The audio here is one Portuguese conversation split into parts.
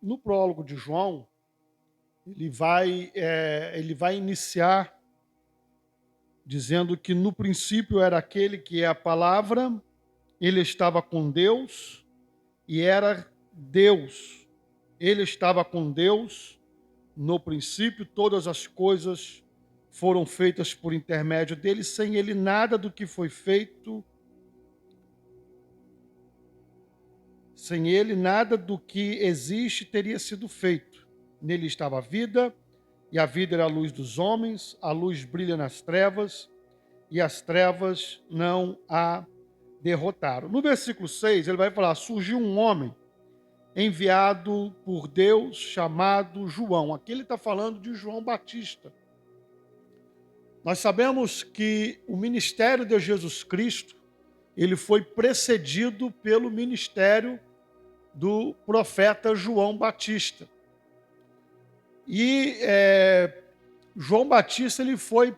No prólogo de João, ele vai iniciar dizendo que no princípio era aquele que é a palavra, ele estava com Deus e era Deus. Ele estava com Deus no princípio, todas as coisas foram feitas por intermédio dele, sem ele nada do que foi feito, sem ele nada do que existe teria sido feito. Nele estava a vida, e a vida era a luz dos homens, a luz brilha nas trevas, e as trevas não a derrotaram. No versículo 6, ele vai falar: surgiu um homem enviado por Deus chamado João. Aqui ele está falando de João Batista. Nós sabemos que o ministério de Jesus Cristo, ele foi precedido pelo ministério do profeta João Batista. E João Batista ele foi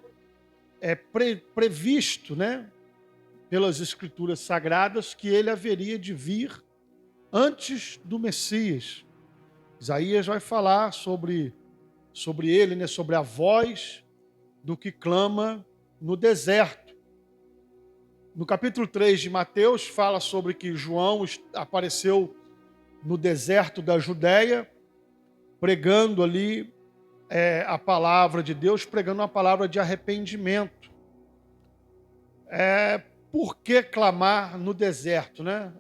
previsto, né, pelas Escrituras Sagradas, que ele haveria de vir antes do Messias. Isaías vai falar sobre ele, né, sobre a voz do que clama no deserto. No capítulo 3 de Mateus, fala sobre que João apareceu no deserto da Judéia, pregando ali a palavra de Deus, pregando uma palavra de arrependimento. Por que clamar no deserto, né?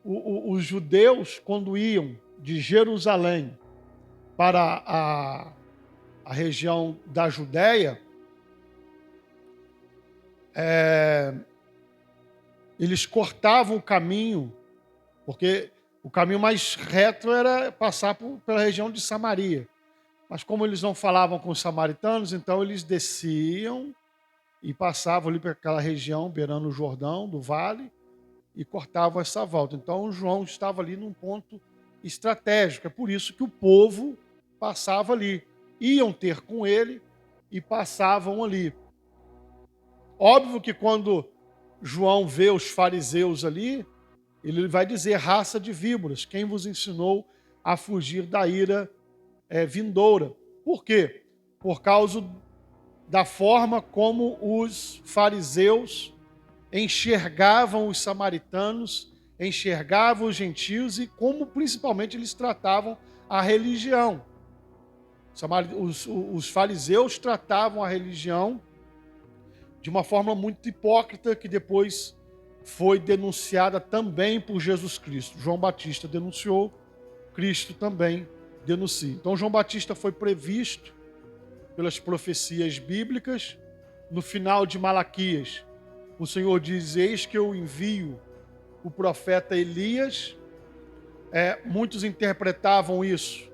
Os judeus, quando iam de Jerusalém para a região da Judéia, eles cortavam o caminho, porque o caminho mais reto era passar pela região de Samaria. Mas como eles não falavam com os samaritanos, então eles desciam e passavam ali para aquela região, beirando o Jordão, do vale, e cortavam essa volta. Então João estava ali num ponto estratégico. É por isso que o povo passava ali. Iam ter com ele e passavam ali. Óbvio que quando João vê os fariseus ali, ele vai dizer: raça de víboras, quem vos ensinou a fugir da ira vindoura? Por quê? Por causa da forma como os fariseus enxergavam os samaritanos, enxergavam os gentios e como principalmente eles tratavam a religião. Os fariseus tratavam a religião de uma forma muito hipócrita, que depois foi denunciada também por Jesus Cristo. João Batista denunciou, Cristo também denuncia. Então João Batista foi previsto pelas profecias bíblicas. No final de Malaquias, o Senhor diz: eis que eu envio o profeta Elias. Muitos interpretavam isso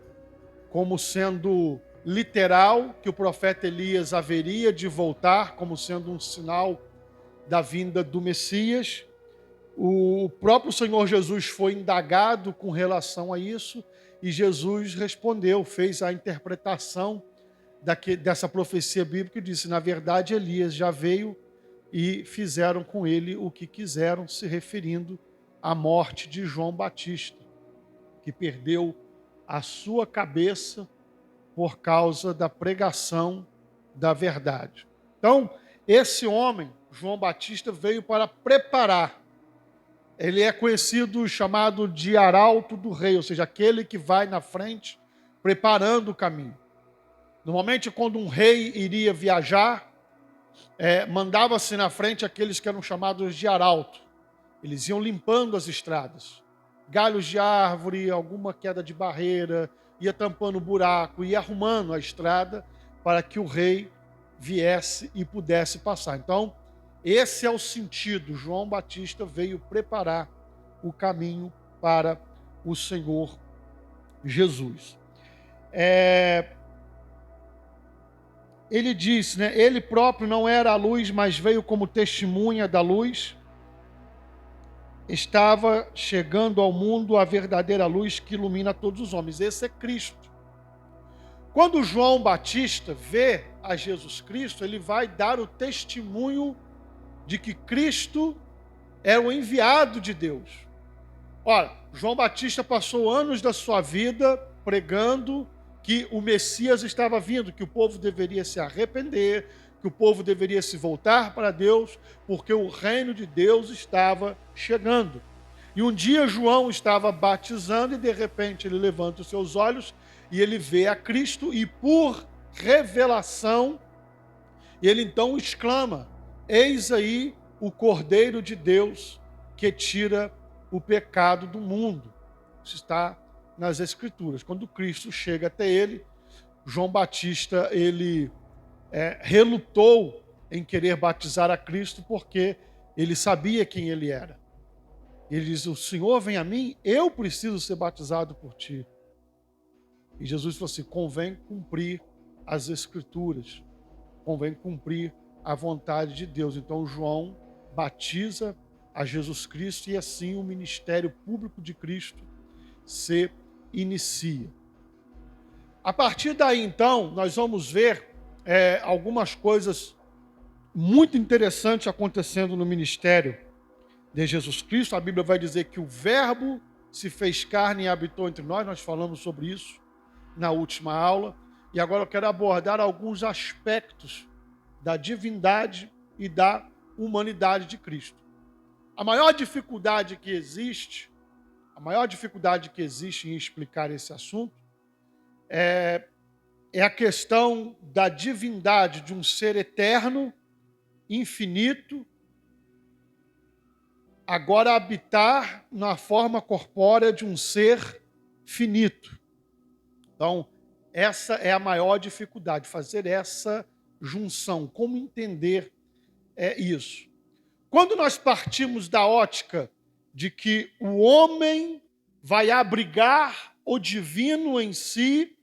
como sendo literal, que o profeta Elias haveria de voltar, como sendo um sinal da vinda do Messias. O próprio Senhor Jesus foi indagado com relação a isso, e Jesus respondeu, fez a interpretação dessa profecia bíblica e disse: na verdade, Elias já veio e fizeram com ele o que quiseram, se referindo à morte de João Batista, que perdeu a sua cabeça por causa da pregação da verdade. Então, esse homem, João Batista, veio para preparar. Ele é conhecido, chamado de arauto do rei, ou seja, aquele que vai na frente preparando o caminho. Normalmente, quando um rei iria viajar, mandava-se na frente aqueles que eram chamados de arauto. Eles iam limpando as estradas. Galhos de árvore, alguma queda de barreira, ia tampando o buraco, ia arrumando a estrada para que o rei viesse e pudesse passar. Então, esse é o sentido. João Batista veio preparar o caminho para o Senhor Jesus. Ele diz, né? Ele próprio não era a luz, mas veio como testemunha da luz. Estava chegando ao mundo a verdadeira luz que ilumina todos os homens. Esse é Cristo. Quando João Batista vê a Jesus Cristo, ele vai dar o testemunho de que Cristo é o enviado de Deus. Ora, João Batista passou anos da sua vida pregando que o Messias estava vindo, que o povo deveria se arrepender, que o povo deveria se voltar para Deus, porque o reino de Deus estava chegando. E um dia João estava batizando e de repente ele levanta os seus olhos e ele vê a Cristo e por revelação ele então exclama: eis aí o Cordeiro de Deus que tira o pecado do mundo. Isso está nas Escrituras. Quando Cristo chega até ele, João Batista ele relutou em querer batizar a Cristo porque ele sabia quem ele era. Ele diz: o Senhor vem a mim, eu preciso ser batizado por ti. E Jesus falou assim: convém cumprir as Escrituras, convém cumprir a vontade de Deus. Então João batiza a Jesus Cristo e assim o ministério público de Cristo se inicia. A partir daí, então, nós vamos ver algumas coisas muito interessantes acontecendo no ministério de Jesus Cristo. A Bíblia vai dizer que o Verbo se fez carne e habitou entre nós. Nós falamos sobre isso na última aula. E agora eu quero abordar alguns aspectos da divindade e da humanidade de Cristo. A maior dificuldade que existe em explicar esse assunto é a questão da divindade de um ser eterno, infinito, agora habitar na forma corpórea de um ser finito. Então, essa é a maior dificuldade, fazer essa junção. Como entender isso? Quando nós partimos da ótica de que o homem vai abrigar o divino em si,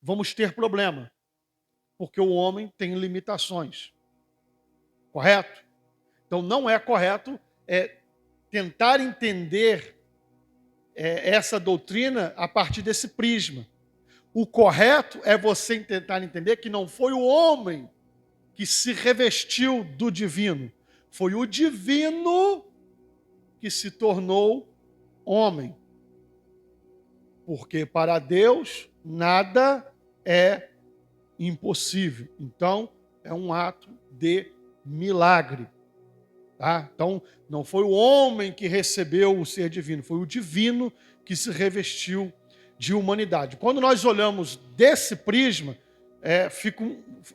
vamos ter problema, porque o homem tem limitações. Correto? Então não é correto tentar entender essa doutrina a partir desse prisma. O correto é você tentar entender que não foi o homem que se revestiu do divino, foi o divino que se tornou homem. Porque para Deus nada é impossível. Então é um ato de milagre. Tá? Então, não foi o homem que recebeu o ser divino, foi o divino que se revestiu de humanidade. Quando nós olhamos desse prisma,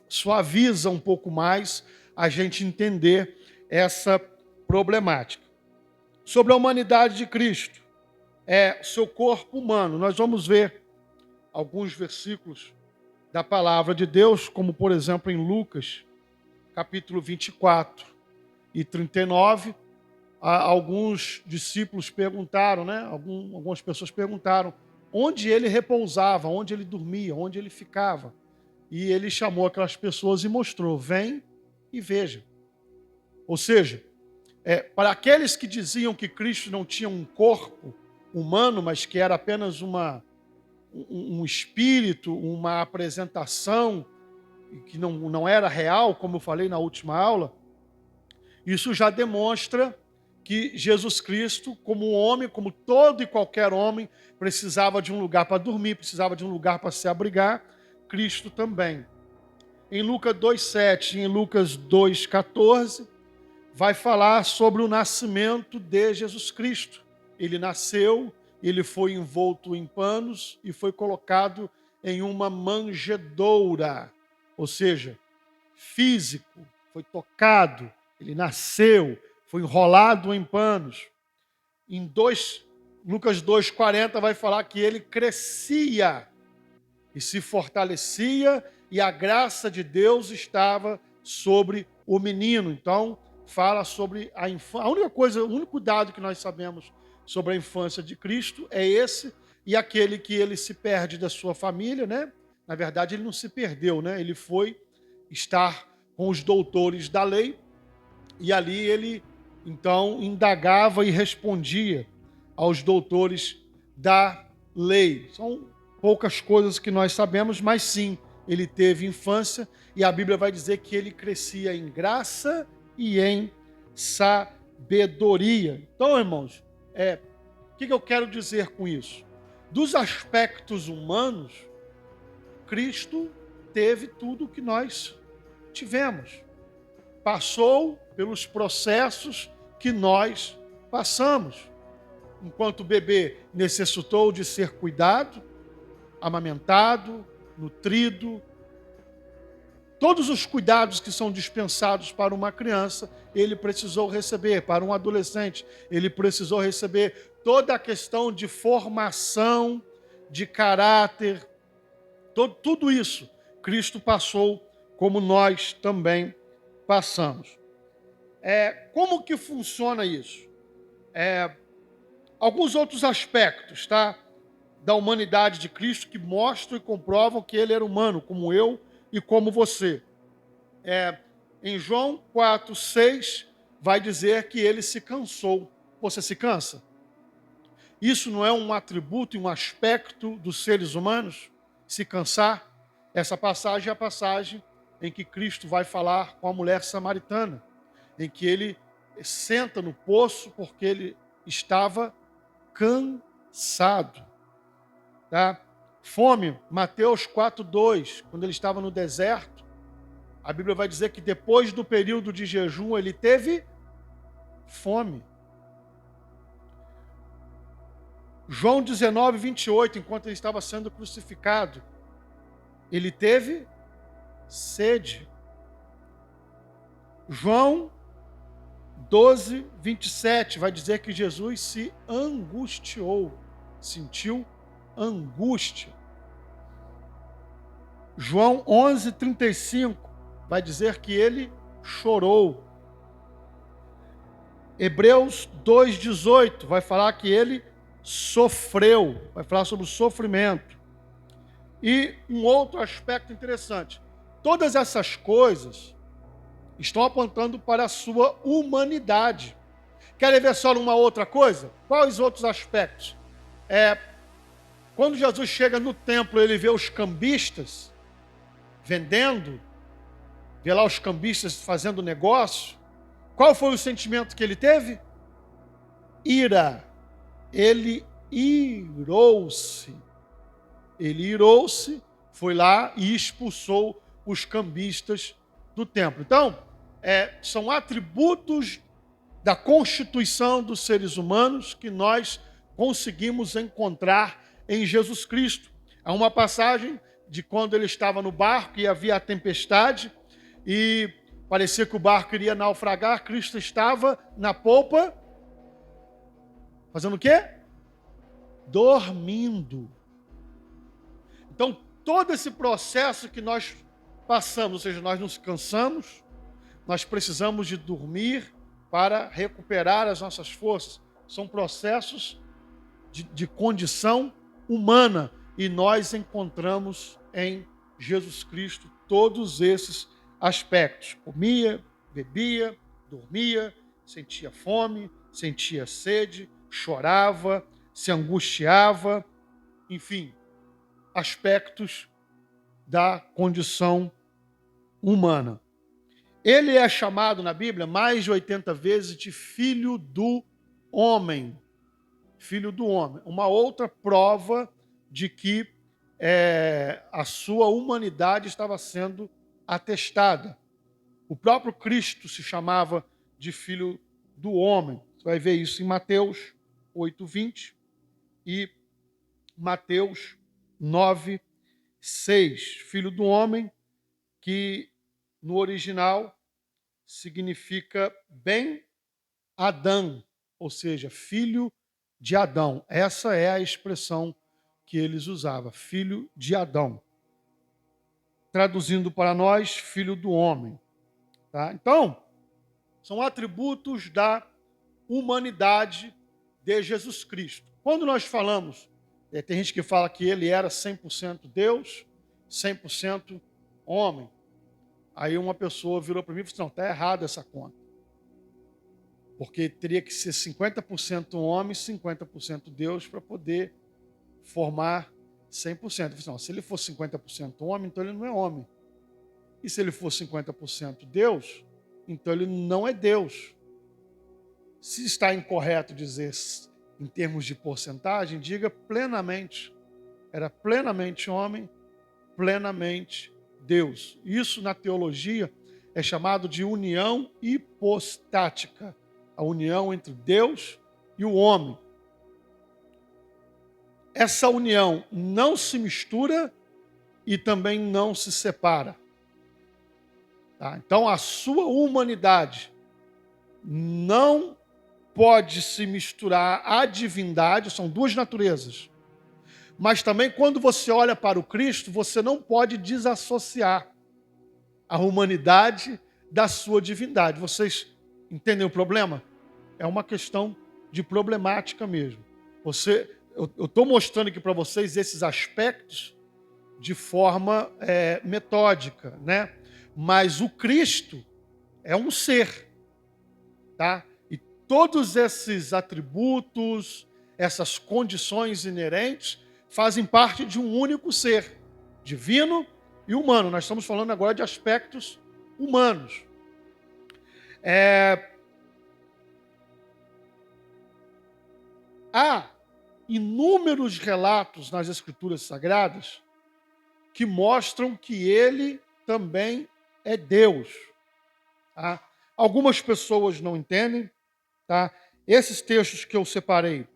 suaviza um pouco mais a gente entender essa problemática. Sobre a humanidade de Cristo, seu corpo humano, nós vamos ver alguns versículos da palavra de Deus, como por exemplo em Lucas, capítulo 24, e 39, alguns discípulos perguntaram, algumas pessoas perguntaram onde ele repousava, onde ele dormia, onde ele ficava. E ele chamou aquelas pessoas e mostrou: vem e veja. Ou seja, para aqueles que diziam que Cristo não tinha um corpo humano, mas que era apenas um espírito, uma apresentação, que não era real, como eu falei na última aula, isso já demonstra que Jesus Cristo, como um homem, como todo e qualquer homem, precisava de um lugar para dormir, precisava de um lugar para se abrigar. Cristo também. Em Lucas 2,7 e em Lucas 2,14, vai falar sobre o nascimento de Jesus Cristo. Ele nasceu, ele foi envolto em panos e foi colocado em uma manjedoura, ou seja, físico, foi tocado. Ele nasceu, foi enrolado em panos. Lucas 2,40 vai falar que ele crescia e se fortalecia e a graça de Deus estava sobre o menino. Então, fala sobre a infância. O único dado que nós sabemos sobre a infância de Cristo é esse, e aquele que ele se perde da sua família, né? Na verdade, ele não se perdeu, né? Ele foi estar com os doutores da lei, e ali ele, então, indagava e respondia aos doutores da lei. São poucas coisas que nós sabemos, mas sim, ele teve infância, e a Bíblia vai dizer que ele crescia em graça e em sabedoria. Então, irmãos, O que eu quero dizer com isso? Dos aspectos humanos, Cristo teve tudo o que nós tivemos. Passou pelos processos que nós passamos. Enquanto bebê necessitou de ser cuidado, amamentado, nutrido. Todos os cuidados que são dispensados para uma criança, ele precisou receber. Para um adolescente, ele precisou receber toda a questão de formação, de caráter, tudo isso Cristo passou, como nós também passamos. Como que funciona isso? Alguns outros aspectos, tá, da humanidade de Cristo que mostram e comprovam que ele era humano, como eu e como você. Em João 4:6 vai dizer que ele se cansou. Você se cansa? Isso não é um atributo e um aspecto dos seres humanos? Se cansar? Essa passagem é a passagem em que Cristo vai falar com a mulher samaritana, em que ele senta no poço porque ele estava cansado. Tá? Fome, Mateus 4:2, quando ele estava no deserto, a Bíblia vai dizer que depois do período de jejum ele teve fome. João 19:28, enquanto ele estava sendo crucificado, ele teve sede. João 12:27 vai dizer que Jesus se angustiou, sentiu angústia. João 11:35 vai dizer que ele chorou. Hebreus 2:18 vai falar que ele sofreu, vai falar sobre o sofrimento. E um outro aspecto interessante, todas essas coisas estão apontando para a sua humanidade. Querem ver só uma outra coisa? Quais outros aspectos? Quando Jesus chega no templo, ele vê os cambistas vendendo, vê lá os cambistas fazendo negócio. Qual foi o sentimento que ele teve? Ira. Ele irou-se. Ele irou-se, foi lá e expulsou os cambistas do templo. Então, são atributos da constituição dos seres humanos que nós conseguimos encontrar em Jesus Cristo. Há uma passagem de quando ele estava no barco e havia a tempestade e parecia que o barco iria naufragar. Cristo estava na polpa, fazendo o quê? Dormindo. Então, todo esse processo que nós passamos, ou seja, nós nos cansamos, nós precisamos de dormir para recuperar as nossas forças. São processos de condição humana e nós encontramos em Jesus Cristo todos esses aspectos. Comia, bebia, dormia, sentia fome, sentia sede, chorava, se angustiava, enfim, aspectos da condição humana. Ele é chamado na Bíblia mais de 80 vezes de filho do homem. Filho do homem. Uma outra prova de que a sua humanidade estava sendo atestada. O próprio Cristo se chamava de filho do homem. Você vai ver isso em Mateus 8:20 e Mateus 9:6. Filho do homem, que no original significa Ben Adão, ou seja, filho de Adão. Essa é a expressão que eles usavam, filho de Adão. Traduzindo para nós, filho do homem. Tá? Então, são atributos da humanidade de Jesus Cristo. Quando nós falamos, tem gente que fala que ele era 100% Deus, 100% homem. Aí uma pessoa virou para mim e falou: não, está errada essa conta. Porque teria que ser 50% homem, 50% Deus para poder formar 100%. Eu falei: não, se ele for 50% homem, então ele não é homem. E se ele for 50% Deus, então ele não é Deus. Se está incorreto dizer em termos de porcentagem, diga plenamente. Era plenamente homem, plenamente Deus. Isso na teologia é chamado de união hipostática, a união entre Deus e o homem. Essa união não se mistura e também não se separa. Tá? Então a sua humanidade não pode se misturar à divindade, são duas naturezas. Mas também quando você olha para o Cristo, você não pode desassociar a humanidade da sua divindade. Vocês entendem o problema? É uma questão de problemática mesmo. Eu estou mostrando aqui para vocês esses aspectos de forma metódica, né? Mas o Cristo é um ser, tá? E todos esses atributos, essas condições inerentes, fazem parte de um único ser, divino e humano. Nós estamos falando agora de aspectos humanos. Há inúmeros relatos nas Escrituras Sagradas que mostram que ele também é Deus. Tá? Algumas pessoas não entendem. Tá? Esses textos que eu separei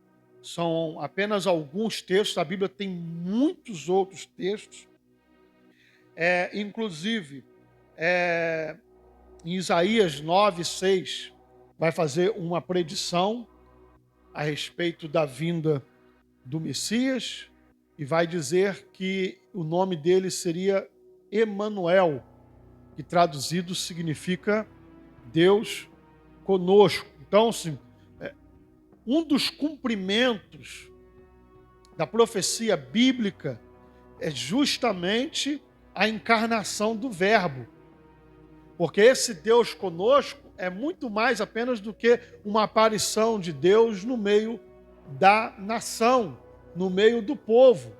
são apenas alguns textos. A Bíblia tem muitos outros textos. Inclusive, em Isaías 9:6, vai fazer uma predição a respeito da vinda do Messias e vai dizer que o nome dele seria Emanuel, que traduzido significa Deus conosco. Então, assim, um dos cumprimentos da profecia bíblica é justamente a encarnação do Verbo. Porque esse Deus conosco é muito mais apenas do que uma aparição de Deus no meio da nação, no meio do povo.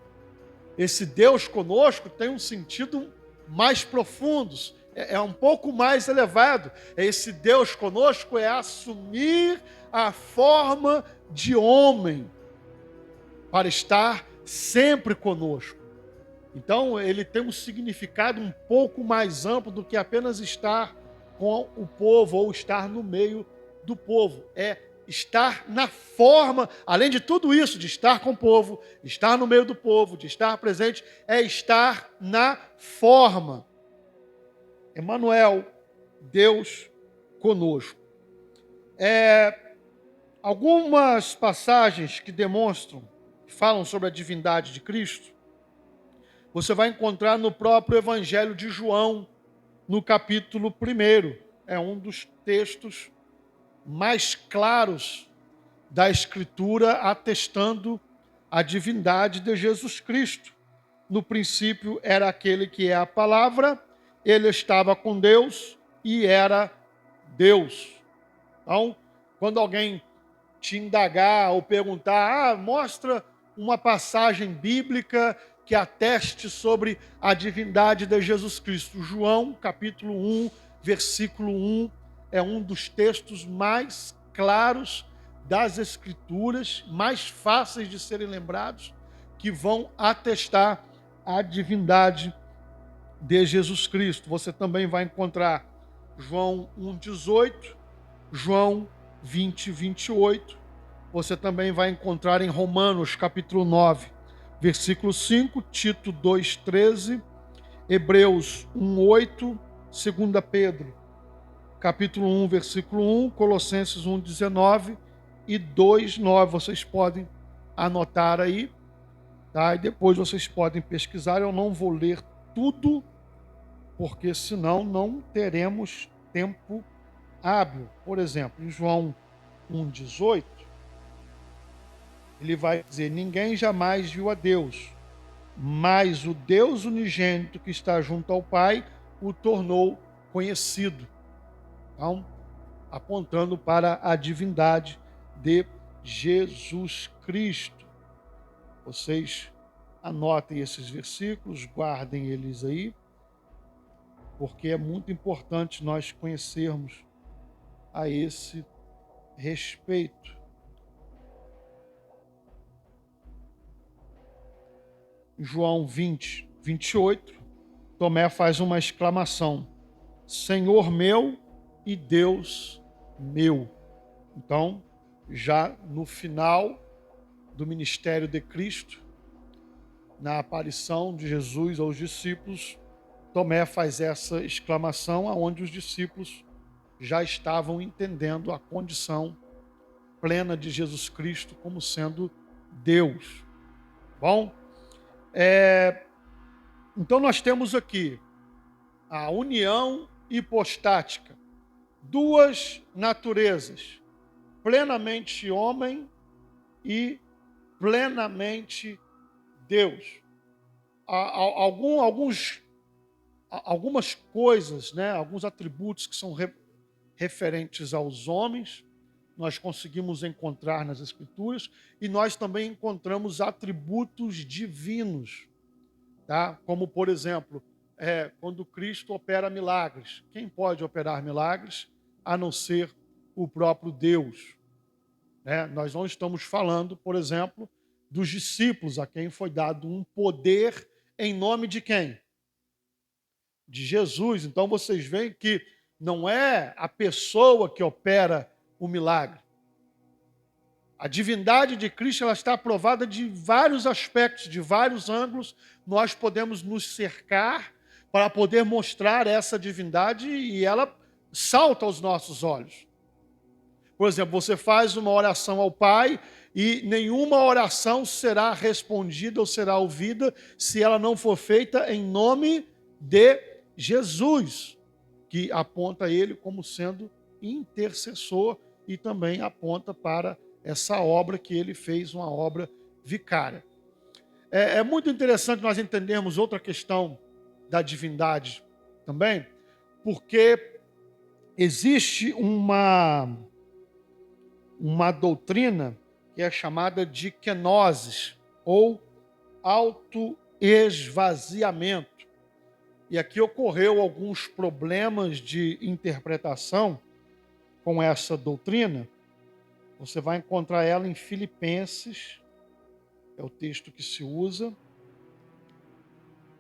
Esse Deus conosco tem um sentido mais profundo, é um pouco mais elevado. Esse Deus conosco é assumir a forma de homem para estar sempre conosco. Então, ele tem um significado um pouco mais amplo do que apenas estar com o povo ou estar no meio do povo. É estar na forma, além de tudo isso, de estar com o povo, estar no meio do povo, de estar presente, é estar na forma. Emanuel, Deus conosco. Algumas passagens que demonstram, que falam sobre a divindade de Cristo, você vai encontrar no próprio Evangelho de João, no capítulo 1. É um dos textos mais claros da Escritura atestando a divindade de Jesus Cristo. No princípio era aquele que é a palavra, ele estava com Deus e era Deus. Então, quando alguém te indagar ou perguntar, mostra uma passagem bíblica que ateste sobre a divindade de Jesus Cristo. João, capítulo 1, versículo 1, é um dos textos mais claros das Escrituras, mais fáceis de serem lembrados, que vão atestar a divindade de Jesus Cristo. Você também vai encontrar João 1,18, João 20, 28. Você também vai encontrar em Romanos, capítulo 9, versículo 5, Tito 2,13, Hebreus 1,8, 2 Pedro, capítulo 1, versículo 1, Colossenses 1,19 e 2,9. Vocês podem anotar aí, tá? E depois vocês podem pesquisar. Eu não vou ler tudo, porque senão não teremos tempo hábil. Por exemplo, em João 1,18, ele vai dizer: ninguém jamais viu a Deus, mas o Deus unigênito que está junto ao Pai o tornou conhecido. Então, apontando para a divindade de Jesus Cristo. Vocês anotem esses versículos, guardem eles aí, porque é muito importante nós conhecermos a esse respeito. João 20, 28, Tomé faz uma exclamação: Senhor meu e Deus meu. Então, já no final do ministério de Cristo, na aparição de Jesus aos discípulos, Tomé faz essa exclamação, aonde os discípulos já estavam entendendo a condição plena de Jesus Cristo como sendo Deus. Bom, então nós temos aqui a união hipostática, duas naturezas, plenamente homem e plenamente Deus. Algumas coisas, né, alguns atributos que são referentes aos homens, nós conseguimos encontrar nas Escrituras, e nós também encontramos atributos divinos, tá? Como, por exemplo, quando Cristo opera milagres. Quem pode operar milagres a não ser o próprio Deus? Né? Nós não estamos falando, por exemplo, dos discípulos a quem foi dado um poder em nome de quem? De Jesus. Então vocês veem que não é a pessoa que opera o milagre. A divindade de Cristo ela está aprovada de vários aspectos, de vários ângulos. Nós podemos nos cercar para poder mostrar essa divindade e ela salta aos nossos olhos. Por exemplo, você faz uma oração ao Pai e nenhuma oração será respondida ou será ouvida se ela não for feita em nome de Jesus, que aponta ele como sendo intercessor e também aponta para essa obra que ele fez, uma obra vicária. É muito interessante nós entendermos outra questão da divindade também, porque existe uma doutrina que é chamada de kenosis, ou autoesvaziamento. E aqui ocorreu alguns problemas de interpretação com essa doutrina. Você vai encontrar ela em Filipenses, é o texto que se usa.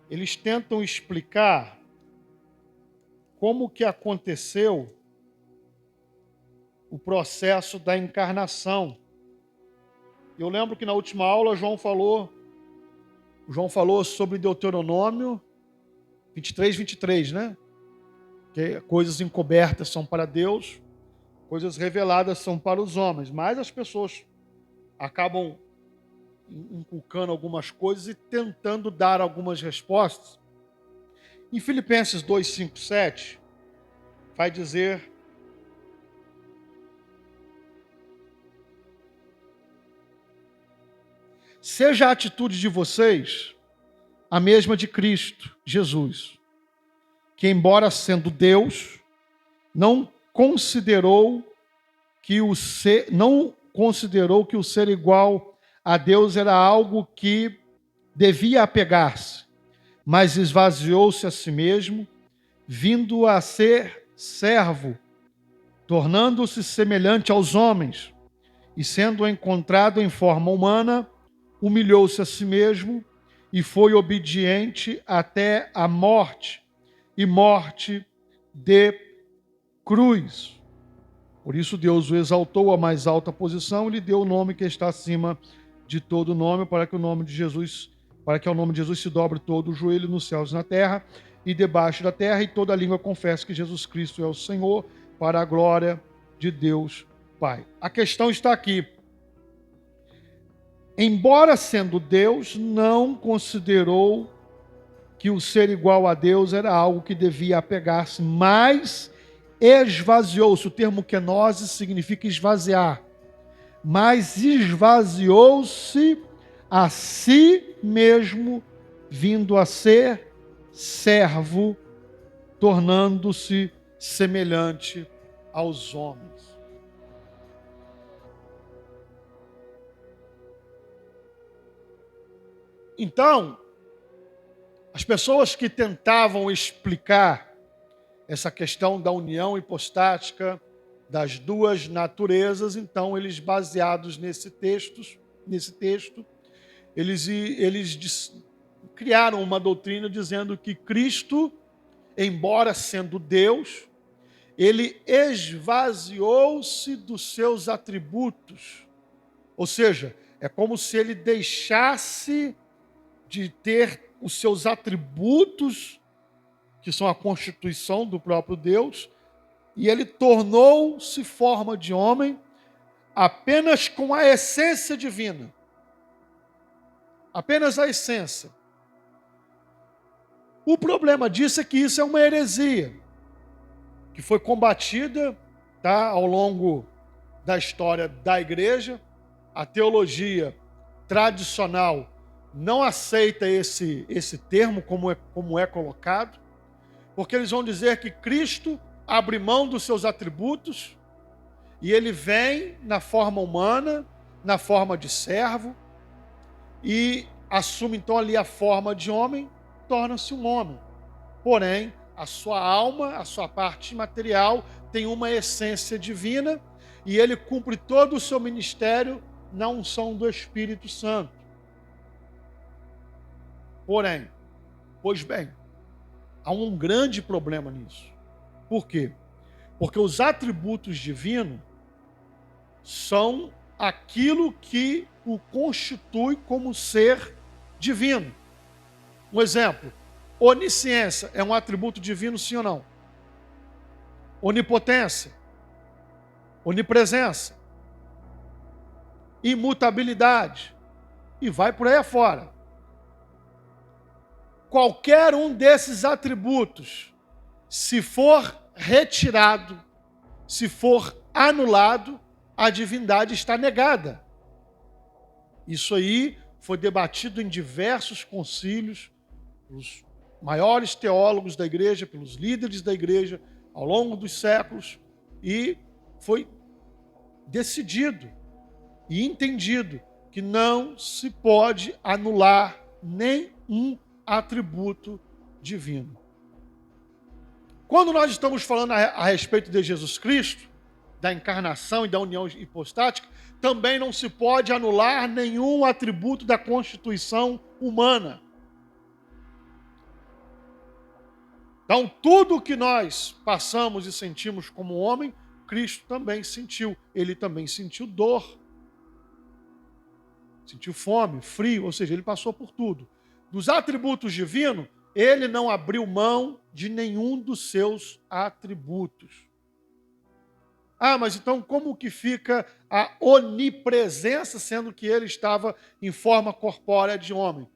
Eles tentam explicar como que aconteceu o processo da encarnação. Eu lembro que na última aula João falou sobre Deuteronômio 23, 23, né? Que coisas encobertas são para Deus, coisas reveladas são para os homens. Mas as pessoas acabam inculcando algumas coisas e tentando dar algumas respostas. Em Filipenses 2, 5, 7, vai dizer: seja a atitude de vocês a mesma de Cristo Jesus, que, embora sendo Deus, não considerou que o ser igual a Deus era algo que devia apegar-se, mas esvaziou-se a si mesmo, vindo a ser servo, tornando-se semelhante aos homens, e sendo encontrado em forma humana, humilhou-se a si mesmo e foi obediente até a morte, e morte de cruz. Por isso Deus o exaltou à mais alta posição e lhe deu o nome que está acima de todo nome, para que ao nome de Jesus se dobre todo o joelho nos céus e na terra e debaixo da terra, e toda língua confesse que Jesus Cristo é o Senhor, para a glória de Deus Pai. A questão está aqui. Embora sendo Deus, não considerou que o ser igual a Deus era algo que devia apegar-se, mas esvaziou-se. O termo kenosis significa esvaziar. Mas esvaziou-se a si mesmo, vindo a ser servo, tornando-se semelhante aos homens. Então, as pessoas que tentavam explicar essa questão da união hipostática das duas naturezas, então eles, baseados nesse texto, eles criaram uma doutrina dizendo que Cristo, embora sendo Deus, ele esvaziou-se dos seus atributos. Ou seja, é como se ele deixasse de ter os seus atributos, que são a constituição do próprio Deus, e ele tornou-se forma de homem apenas com a essência divina. Apenas a essência. O problema disso é que isso é uma heresia, que foi combatida, tá, ao longo da história da igreja. A teologia tradicional não aceita esse termo como é colocado, porque eles vão dizer que Cristo abre mão dos seus atributos e ele vem na forma humana, na forma de servo, e assume então ali a forma de homem, torna-se um homem. Porém, a sua alma, a sua parte material, tem uma essência divina e ele cumpre todo o seu ministério na unção do Espírito Santo. Porém, pois bem, há um grande problema nisso. Por quê? Porque os atributos divinos são aquilo que o constitui como ser divino. Um exemplo, onisciência é um atributo divino, sim ou não? Onipotência, onipresença, imutabilidade, e vai por aí afora. Qualquer um desses atributos, se for retirado, se for anulado, a divindade está negada. Isso aí foi debatido em diversos concílios, pelos maiores teólogos da igreja, pelos líderes da igreja, ao longo dos séculos, e foi decidido e entendido que não se pode anular nenhum atributo divino. Quando nós estamos falando a respeito de Jesus Cristo, da encarnação e da união hipostática, também não se pode anular nenhum atributo da constituição humana. Então, tudo que nós passamos e sentimos como homem, Cristo também sentiu. Ele também sentiu dor, sentiu fome, frio, ou seja, ele passou por tudo. Dos atributos divinos, ele não abriu mão de nenhum dos seus atributos. Ah, mas então como que fica a onipresença, sendo que ele estava em forma corpórea de homem?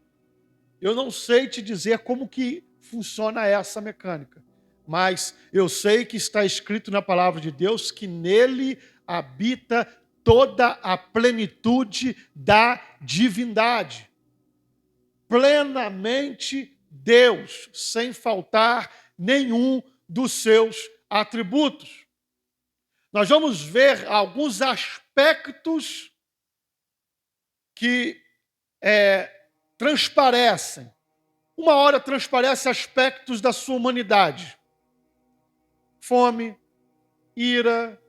Eu não sei te dizer como que funciona essa mecânica, mas eu sei que está escrito na palavra de Deus que nele habita toda a plenitude da divindade. Plenamente Deus, sem faltar nenhum dos seus atributos. Nós vamos ver alguns aspectos que transparecem. Uma hora transparece aspectos da sua humanidade. Fome, ira,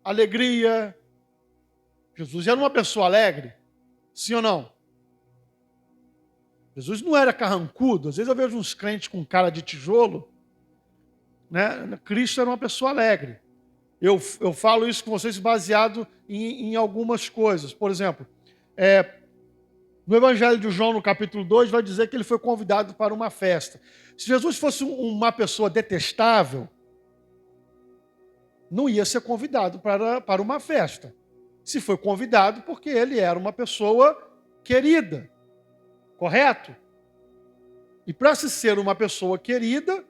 alegria. Jesus era uma pessoa alegre, sim ou não? Jesus não era carrancudo. Às vezes eu vejo uns crentes com cara de tijolo, né? Cristo era uma pessoa alegre. Eu falo isso com vocês baseado em algumas coisas. Por exemplo, no Evangelho de João, no capítulo 2, vai dizer que ele foi convidado para uma festa. Se Jesus fosse uma pessoa detestável, não ia ser convidado para uma festa. Se foi convidado, porque ele era uma pessoa querida. Correto? E para se ser uma pessoa querida,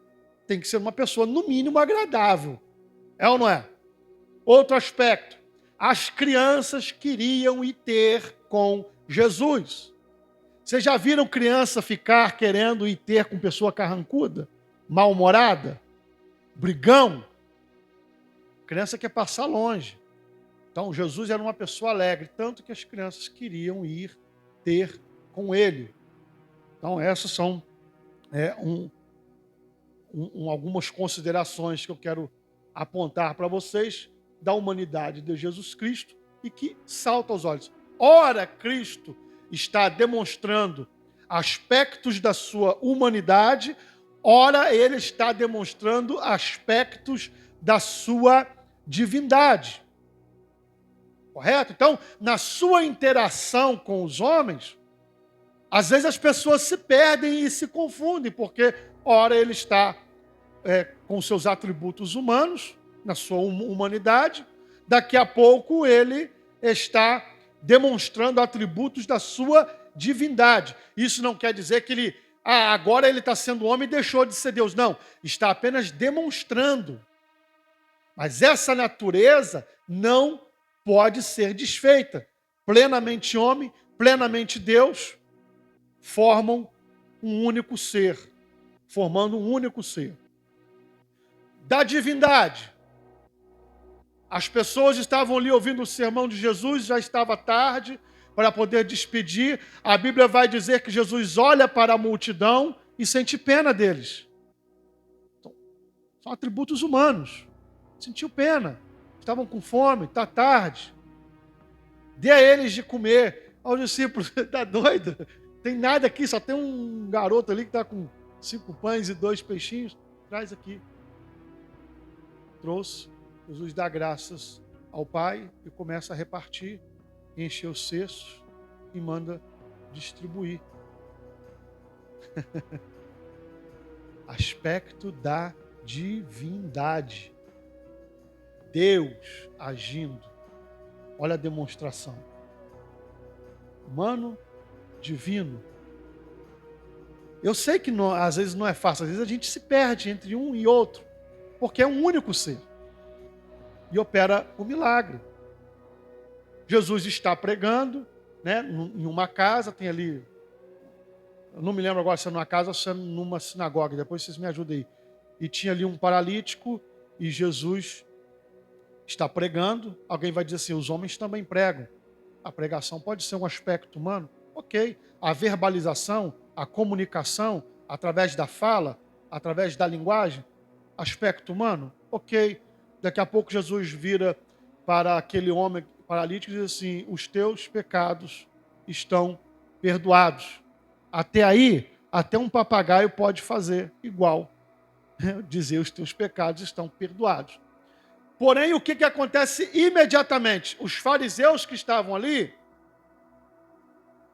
tem que ser uma pessoa, no mínimo, agradável. É ou não é? Outro aspecto. As crianças queriam ir ter com Jesus. Vocês já viram criança ficar querendo ir ter com pessoa carrancuda? Mal-humorada? Brigão? Criança quer passar longe. Então, Jesus era uma pessoa alegre, tanto que as crianças queriam ir ter com ele. Então, essas são algumas considerações que eu quero apontar para vocês da humanidade de Jesus Cristo e que salta aos olhos. Ora, Cristo está demonstrando aspectos da sua humanidade, ora ele está demonstrando aspectos da sua divindade. Correto? Então, na sua interação com os homens, às vezes as pessoas se perdem e se confundem, porque ora ele está com seus atributos humanos, na sua humanidade, daqui a pouco ele está demonstrando atributos da sua divindade. Isso não quer dizer que agora ele está sendo homem e deixou de ser Deus. Não, está apenas demonstrando. Mas essa natureza não pode ser desfeita. Plenamente homem, plenamente Deus, formam um único ser. Formando um único ser. Da divindade. As pessoas estavam ali ouvindo o sermão de Jesus, já estava tarde para poder despedir. A Bíblia vai dizer que Jesus olha para a multidão e sente pena deles. Então, são atributos humanos. Sentiu pena. Estavam com fome, está tarde. Dê a eles de comer. Aos discípulos, está doido? Tem nada aqui, só tem um garoto ali que está com 5 pães e 2 peixinhos. Traz aqui. Trouxe. Jesus dá graças ao Pai e começa a repartir, encher os cestos e manda distribuir. Aspecto da divindade. Deus agindo. Olha a demonstração. Humano, divino. Eu sei que às vezes não é fácil, às vezes a gente se perde entre um e outro, porque é um único ser. E opera o milagre. Jesus está pregando, né, em uma casa, tem ali, eu não me lembro agora se é numa casa ou se é numa sinagoga, depois vocês me ajudem aí. E tinha ali um paralítico e Jesus está pregando. Alguém vai dizer assim, os homens também pregam. A pregação pode ser um aspecto humano? Ok. A verbalização, a comunicação, através da fala, através da linguagem, aspecto humano? Ok. Daqui a pouco Jesus vira para aquele homem paralítico e diz assim, os teus pecados estão perdoados. Até aí, até um papagaio pode fazer igual. Dizer os teus pecados estão perdoados. Porém, o que acontece imediatamente? Os fariseus que estavam ali,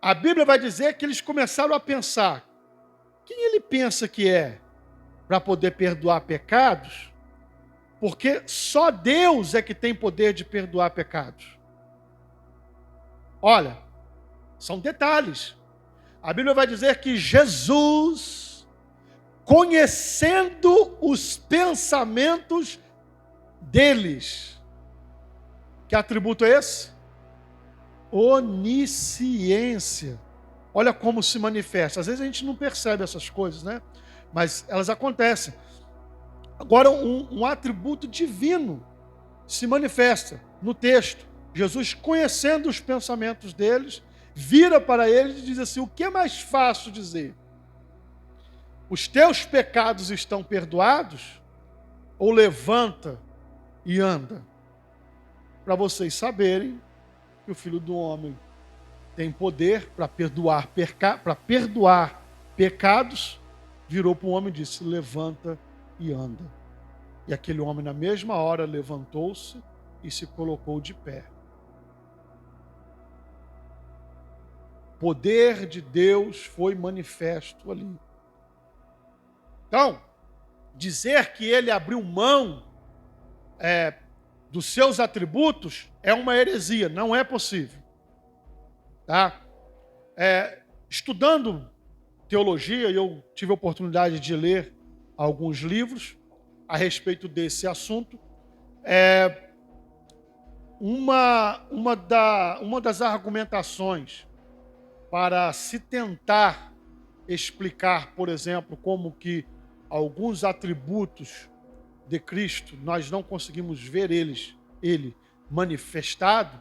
a Bíblia vai dizer que eles começaram a pensar, quem ele pensa que é para poder perdoar pecados? Porque só Deus é que tem poder de perdoar pecados. Olha, são detalhes. A Bíblia vai dizer que Jesus, conhecendo os pensamentos deles, que atributo é esse? Onisciência. Olha como se manifesta. Às vezes a gente não percebe essas coisas, né? Mas elas acontecem. Agora, um atributo divino se manifesta no texto. Jesus, conhecendo os pensamentos deles, vira para eles e diz assim, o que é mais fácil dizer? Os teus pecados estão perdoados? Ou levanta e anda? Para vocês saberem que o Filho do Homem tem poder para perdoar pecados, virou para o homem e disse, levanta e anda. E aquele homem na mesma hora levantou-se e se colocou de pé. O poder de Deus foi manifesto ali. Então, dizer que ele abriu mão dos seus atributos é uma heresia, não é possível. Tá? Estudando teologia, eu tive a oportunidade de ler alguns livros a respeito desse assunto. Uma das argumentações para se tentar explicar, por exemplo, como que alguns atributos de Cristo nós não conseguimos ver ele manifestado,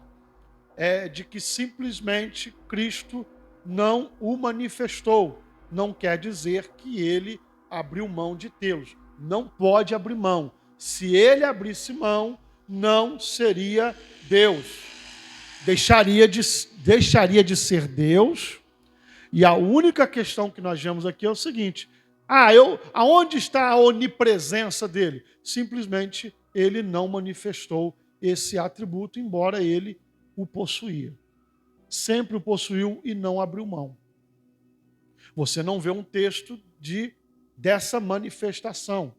é de que simplesmente Cristo não o manifestou. Não quer dizer que ele abriu mão de tê-los. Não pode abrir mão. Se ele abrisse mão, não seria Deus. Deixaria de ser Deus E a única questão que nós vemos aqui é o seguinte: aonde está a onipresença dele? Simplesmente ele não manifestou esse atributo, embora ele o possuía. Sempre o possuiu e não abriu mão. Você não vê um texto dessa manifestação.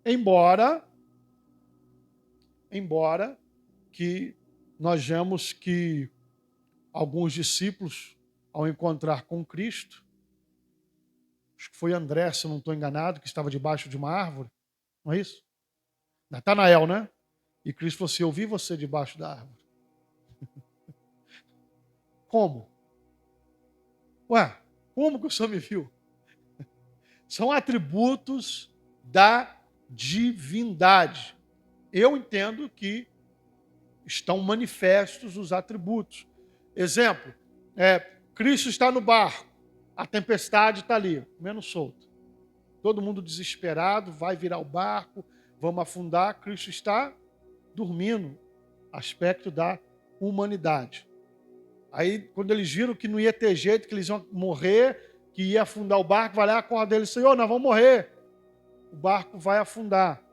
Embora que nós vemos que alguns discípulos, ao encontrar com Cristo, acho que foi André, se eu não estou enganado, que estava debaixo de uma árvore, não é isso? Natanael, né? E Cristo falou assim: eu vi você debaixo da árvore. Como? Ué, como que o Senhor me viu? São atributos da divindade. Eu entendo que estão manifestos os atributos. Exemplo, Cristo está no barco, a tempestade está ali, menos solto. Todo mundo desesperado, vai virar o barco, vamos afundar. Cristo está dormindo, aspecto da humanidade. Aí, quando eles viram que não ia ter jeito, que eles iam morrer, que ia afundar o barco, vai lá, acorda ele: Senhor, nós vamos morrer. O barco vai afundar.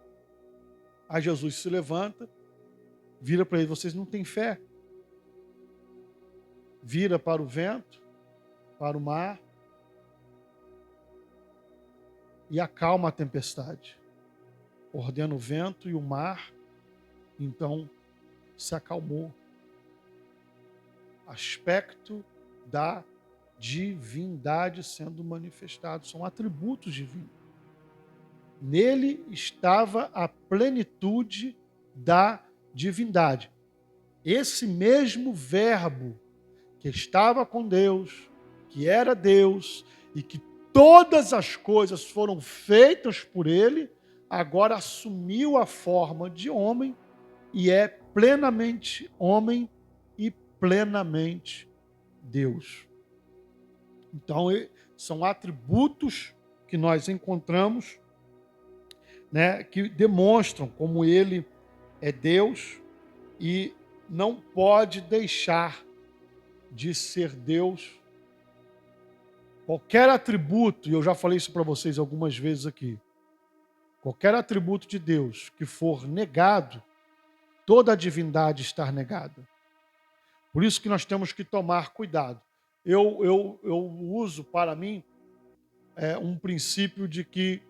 Aí Jesus se levanta, vira para ele: vocês não têm fé? Vira para o vento, para o mar, e acalma a tempestade. Ordena o vento e o mar, então se acalmou. Aspecto da divindade sendo manifestado, são atributos divinos. Nele estava a plenitude da divindade. Esse mesmo verbo que estava com Deus, que era Deus e que todas as coisas foram feitas por ele, agora assumiu a forma de homem e é plenamente homem e plenamente Deus. Então, são atributos que nós encontramos, né, que demonstram como ele é Deus e não pode deixar de ser Deus. Qualquer atributo, e eu já falei isso para vocês algumas vezes aqui, qualquer atributo de Deus que for negado, toda a divindade está negada. Por isso que nós temos que tomar cuidado. Eu uso para mim um princípio de que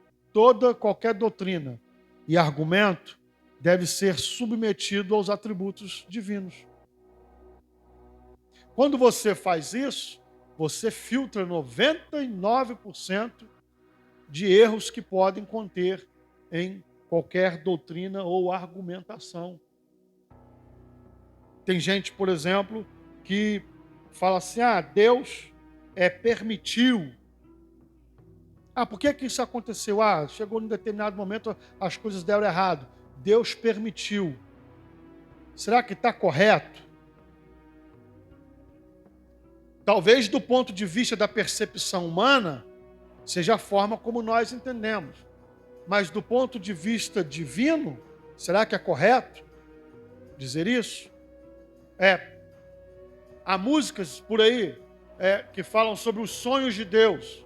qualquer doutrina e argumento deve ser submetido aos atributos divinos. Quando você faz isso, você filtra 99% de erros que podem conter em qualquer doutrina ou argumentação. Tem gente, por exemplo, que fala assim: Deus permitiu. Por que isso aconteceu? Chegou num determinado momento, as coisas deram errado. Deus permitiu. Será que está correto? Talvez do ponto de vista da percepção humana, seja a forma como nós entendemos. Mas do ponto de vista divino, será que é correto dizer isso? Há músicas por aí que falam sobre os sonhos de Deus.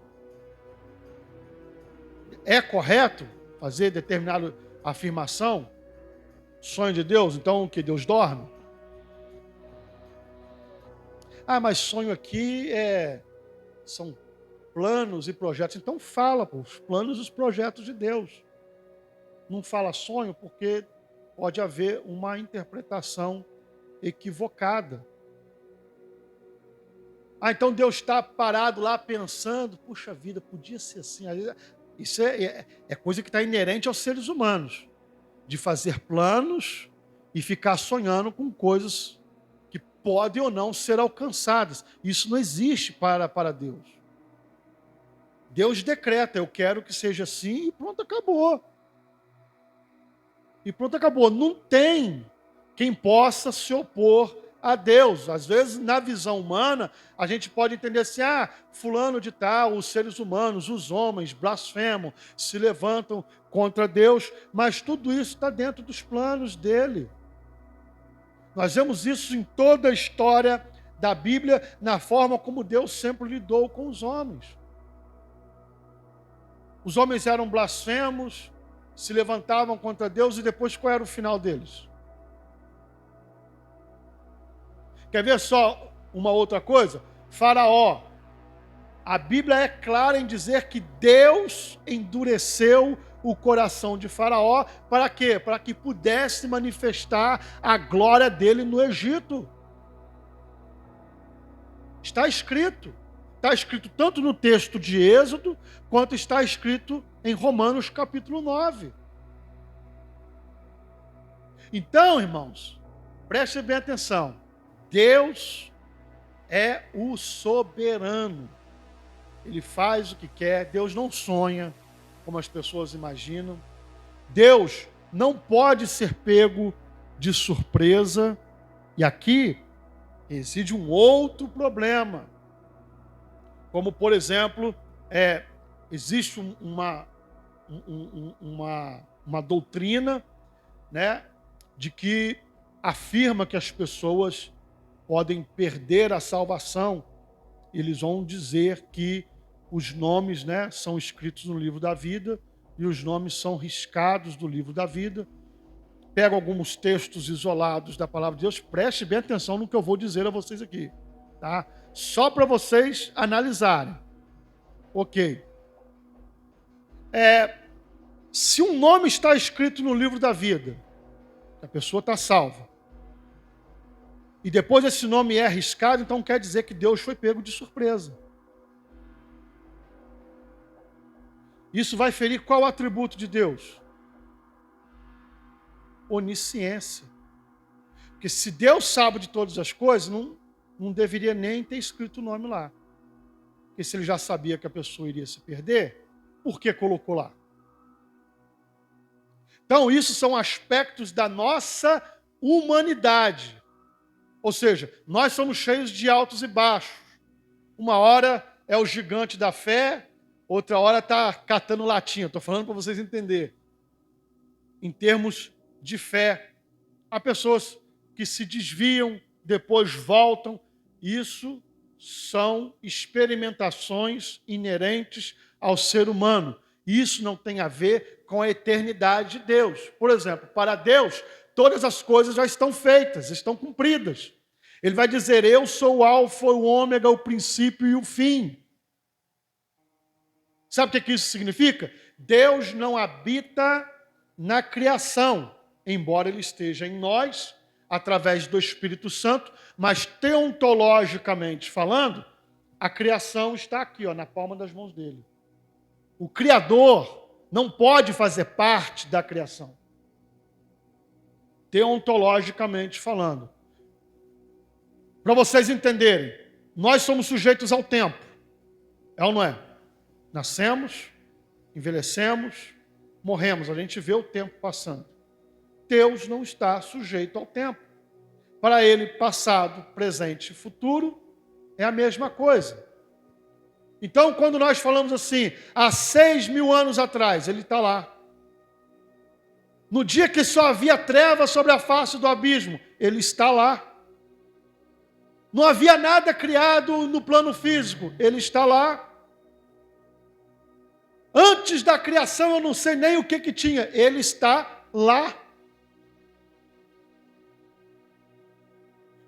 É correto fazer determinada afirmação? Sonho de Deus? Então o que? Deus dorme? Mas sonho aqui são planos e projetos. Então fala, os planos e os projetos de Deus. Não fala sonho porque pode haver uma interpretação equivocada. Então Deus está parado lá pensando: puxa vida, podia ser assim. Isso é coisa que está inerente aos seres humanos, de fazer planos e ficar sonhando com coisas que podem ou não ser alcançadas. Isso não existe para Deus. Deus decreta: eu quero que seja assim, e pronto, acabou. Não tem quem possa se opor a Deus. Às vezes, na visão humana, a gente pode entender assim: fulano de tal, os seres humanos, os homens, blasfemam, se levantam contra Deus, mas tudo isso está dentro dos planos dele. Nós vemos isso em toda a história da Bíblia na forma como Deus sempre lidou com os homens. Os homens eram blasfemos, se levantavam contra Deus e depois qual era o final deles? Quer ver só uma outra coisa? Faraó. A Bíblia é clara em dizer que Deus endureceu o coração de Faraó para quê? Para que pudesse manifestar a glória dele no Egito. Está escrito. Está escrito tanto no texto de Êxodo, quanto está escrito em Romanos capítulo 9. Então, irmãos, prestem bem atenção. Deus é o soberano. Ele faz o que quer. Deus não sonha, como as pessoas imaginam. Deus não pode ser pego de surpresa. E aqui reside um outro problema. Como, por exemplo, existe uma doutrina, né, de que afirma que as pessoas podem perder a salvação. Eles vão dizer que os nomes, né, são escritos no livro da vida e os nomes são riscados do livro da vida. Pego alguns textos isolados da palavra de Deus, preste bem atenção no que eu vou dizer a vocês aqui, tá? Só para vocês analisarem. Ok. Se um nome está escrito no livro da vida, a pessoa está salva, e depois esse nome é arriscado, então quer dizer que Deus foi pego de surpresa. Isso vai ferir qual atributo de Deus? Onisciência. Porque se Deus sabe de todas as coisas, não deveria nem ter escrito o nome lá. Porque se ele já sabia que a pessoa iria se perder, por que colocou lá? Então, isso são aspectos da nossa humanidade. Ou seja, nós somos cheios de altos e baixos. Uma hora é o gigante da fé, outra hora está catando latinha. Estou falando para vocês entenderem. Em termos de fé, há pessoas que se desviam, depois voltam. Isso são experimentações inerentes ao ser humano. Isso não tem a ver com a eternidade de Deus. Por exemplo, para Deus, todas as coisas já estão feitas, estão cumpridas. Ele vai dizer, eu sou o alfa, o ômega, o princípio e o fim. Sabe o que isso significa? Deus não habita na criação, embora ele esteja em nós, através do Espírito Santo, mas teontologicamente falando, a criação está aqui, ó, na palma das mãos dele. O Criador não pode fazer parte da criação. Teontologicamente falando. Para vocês entenderem, nós somos sujeitos ao tempo. É ou não é? Nascemos, envelhecemos, morremos. A gente vê o tempo passando. Deus não está sujeito ao tempo. Para ele, passado, presente e futuro é a mesma coisa. Então, quando nós falamos assim, há 6.000 anos atrás, ele está lá. No dia que só havia trevas sobre a face do abismo, ele está lá. Não havia nada criado no plano físico, ele está lá. Antes da criação, eu não sei nem o que tinha, ele está lá.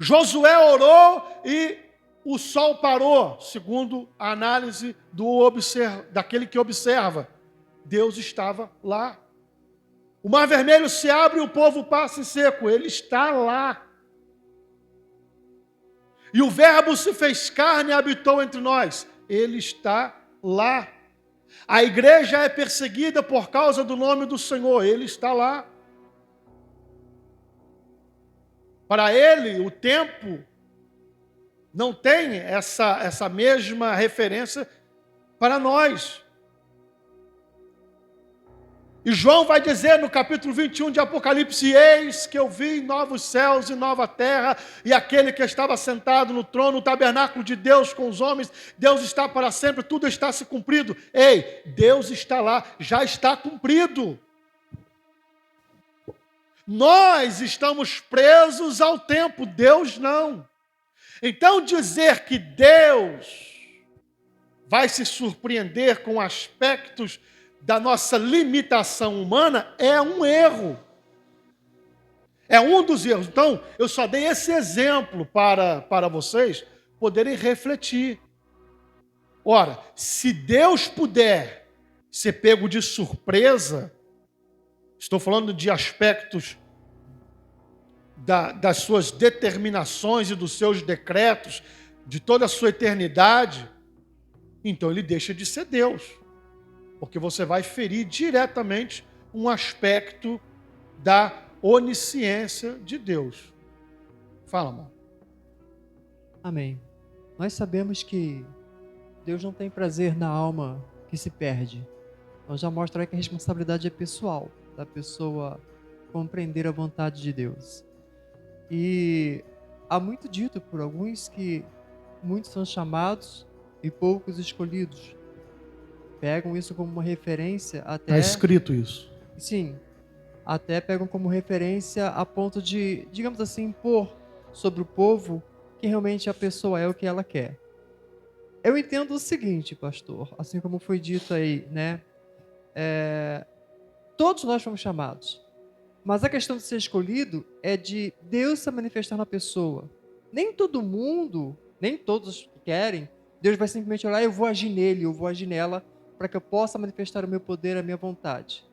Josué orou e o sol parou, segundo a análise daquele que observa. Deus estava lá. O mar vermelho se abre e o povo passa em seco. Ele está lá. E o verbo se fez carne e habitou entre nós. Ele está lá. A igreja é perseguida por causa do nome do Senhor. Ele está lá. Para ele, o tempo não tem essa mesma referência para nós. E João vai dizer no capítulo 21 de Apocalipse, eis que eu vi novos céus e nova terra, e aquele que estava sentado no trono, o tabernáculo de Deus com os homens, Deus está para sempre, tudo está se cumprido. Ei, Deus está lá, já está cumprido. Nós estamos presos ao tempo, Deus não. Então, dizer que Deus vai se surpreender com aspectos da nossa limitação humana é um erro. É um dos erros. Então, eu só dei esse exemplo para vocês poderem refletir. Ora, se Deus puder ser pego de surpresa, estou falando de aspectos das suas determinações e dos seus decretos, de toda a sua eternidade, então ele deixa de ser Deus. Porque você vai ferir diretamente um aspecto da onisciência de Deus. Fala, amor. Amém. Nós sabemos que Deus não tem prazer na alma que se perde. Então já mostra aí que a responsabilidade é pessoal, da pessoa compreender a vontade de Deus. E há muito dito por alguns que muitos são chamados e poucos escolhidos. Pegam isso como uma referência Está até... escrito isso. Sim, até pegam como referência a ponto de, digamos assim, impor sobre o povo que realmente a pessoa é o que ela quer. Eu entendo o seguinte, pastor, assim como foi dito aí, né? Todos nós fomos chamados, mas a questão de ser escolhido é de Deus se manifestar na pessoa. Nem todo mundo, nem todos que querem, Deus vai simplesmente olhar, eu vou agir nele, eu vou agir nela, para que eu possa manifestar o meu poder, a minha vontade.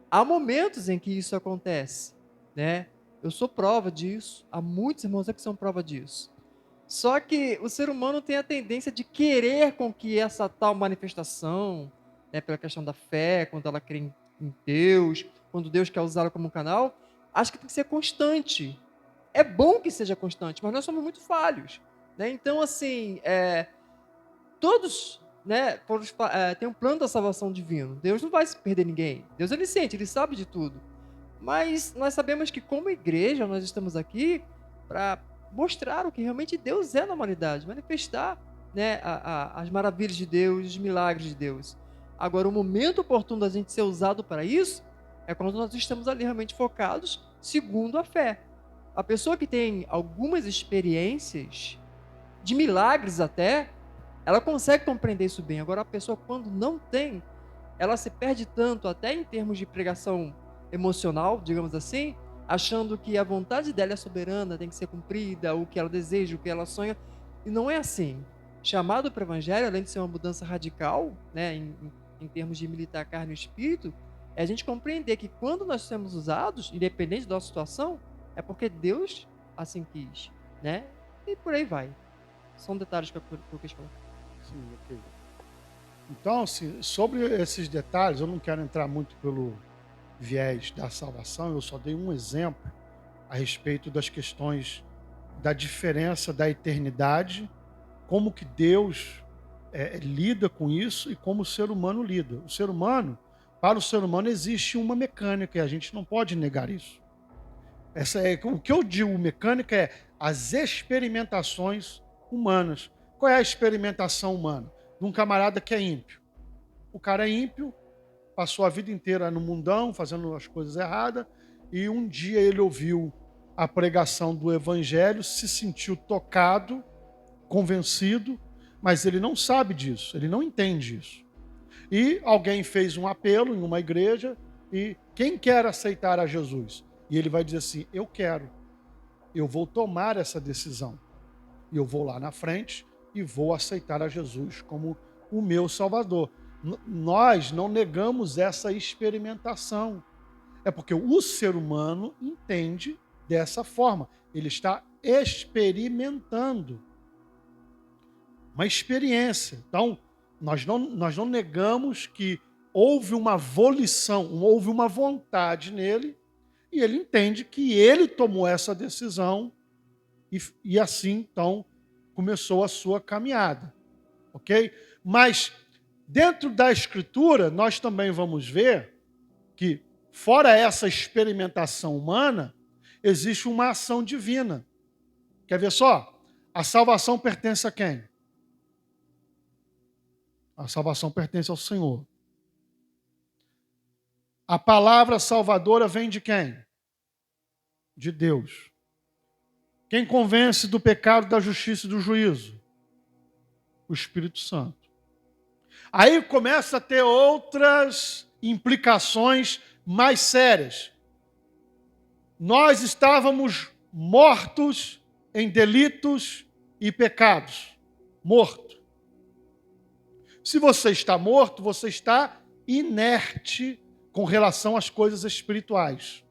Há momentos em que isso acontece, né? Eu sou prova disso, há muitos irmãos aqui que são prova disso. Só que o ser humano tem a tendência de querer com que essa tal manifestação, né, pela questão da fé, quando ela crê em Deus, quando Deus quer usá-la como um canal, acha que tem que ser constante. É bom que seja constante, mas nós somos muito falhos, né? Então, assim, todos, né, têm um plano da salvação divino. Deus não vai se perder ninguém. Deus é onisciente, ele sabe de tudo. Mas nós sabemos que, como igreja, nós estamos aqui para mostrar o que realmente Deus é na humanidade, manifestar, né, as maravilhas de Deus, os milagres de Deus. Agora, o momento oportuno da gente ser usado para isso é quando nós estamos ali realmente focados segundo a fé. A pessoa que tem algumas experiências, de milagres até, ela consegue compreender isso bem. Agora, a pessoa, quando não tem, ela se perde tanto, até em termos de pregação emocional, digamos assim, achando que a vontade dela é soberana, tem que ser cumprida, o que ela deseja, o que ela sonha. E não é assim. Chamado para o evangelho, além de ser uma mudança radical, né, em termos de militar a carne e o espírito, é a gente compreender que quando nós somos usados, independente da nossa situação, é porque Deus assim quis, né? E por aí vai. São detalhes que eu quis falar. Sim, ok. Então, assim, sobre esses detalhes, eu não quero entrar muito pelo viés da salvação, eu só dei um exemplo a respeito das questões da diferença da eternidade, como que Deus lida com isso e como o ser humano lida. O ser humano, para o ser humano existe uma mecânica e a gente não pode negar isso. O que eu digo mecânica é as experimentações humanas. Qual é a experimentação humana? De um camarada que é ímpio. O cara é ímpio, passou a vida inteira no mundão, fazendo as coisas erradas, e um dia ele ouviu a pregação do evangelho, se sentiu tocado, convencido, mas ele não sabe disso, ele não entende isso. E alguém fez um apelo em uma igreja, e quem quer aceitar a Jesus? E ele vai dizer assim: eu quero, eu vou tomar essa decisão. E eu vou lá na frente e vou aceitar a Jesus como o meu Salvador. Nós não negamos essa experimentação. É porque o ser humano entende dessa forma. Ele está experimentando uma experiência. Então, nós não negamos que houve uma volição, houve uma vontade nele, e ele entende que ele tomou essa decisão e assim, então, começou a sua caminhada. Ok? Mas, dentro da Escritura, nós também vamos ver que, fora essa experimentação humana, existe uma ação divina. Quer ver só? A salvação pertence a quem? A salvação pertence ao Senhor. A palavra salvadora vem de quem? De Deus. Quem convence do pecado, da justiça e do juízo? O Espírito Santo. Aí começa a ter outras implicações mais sérias. Nós estávamos mortos em delitos e pecados. Morto. Se você está morto, você está inerte com relação às coisas espirituais.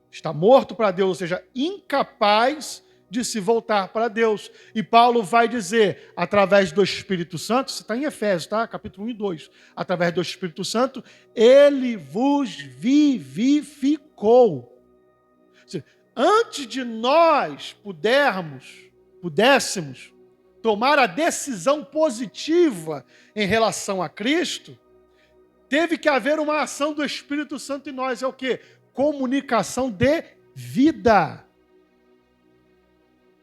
Está morto para Deus, ou seja, incapaz de se voltar para Deus. E Paulo vai dizer, através do Espírito Santo, isso está em Efésios, tá? Capítulo 1 e 2. Através do Espírito Santo, ele vos vivificou. Ou seja, antes de nós pudéssemos tomar a decisão positiva em relação a Cristo, teve que haver uma ação do Espírito Santo em nós. É o quê? Comunicação de vida.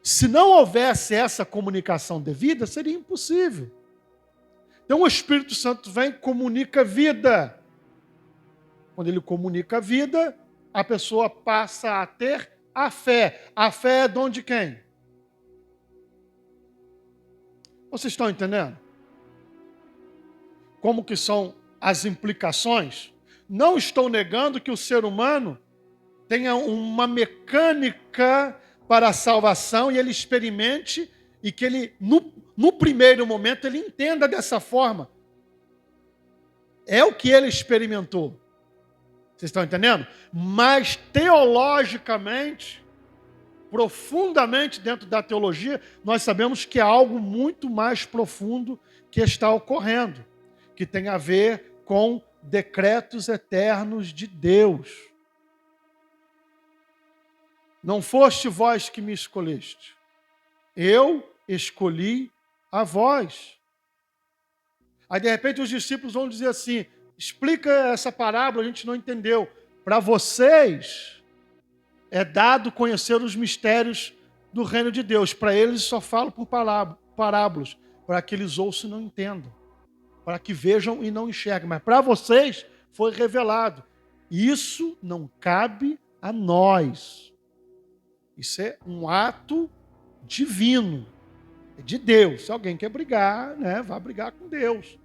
Se não houvesse essa comunicação de vida, seria impossível. Então o Espírito Santo vem e comunica vida. Quando ele comunica a vida, a pessoa passa a ter a fé. A fé é dom de quem? Vocês estão entendendo? Como que são as implicações? Não estou negando que o ser humano tenha uma mecânica para a salvação e ele experimente e que ele, no primeiro momento, ele entenda dessa forma. É o que ele experimentou. Vocês estão entendendo? Mas teologicamente, profundamente dentro da teologia, nós sabemos que há algo muito mais profundo que está ocorrendo, que tem a ver com decretos eternos de Deus. Não foste vós que me escolheste, eu escolhi a vós. Aí de repente os discípulos vão dizer assim, explica essa parábola, a gente não entendeu. Para vocês é dado conhecer os mistérios do reino de Deus. Para eles só falo por parábolas, para que eles ouçam e não entendam, para que vejam e não enxerguem. Mas para vocês foi revelado. Isso não cabe a nós. Isso é um ato divino, é de Deus. Se alguém quer brigar, vá brigar com Deus.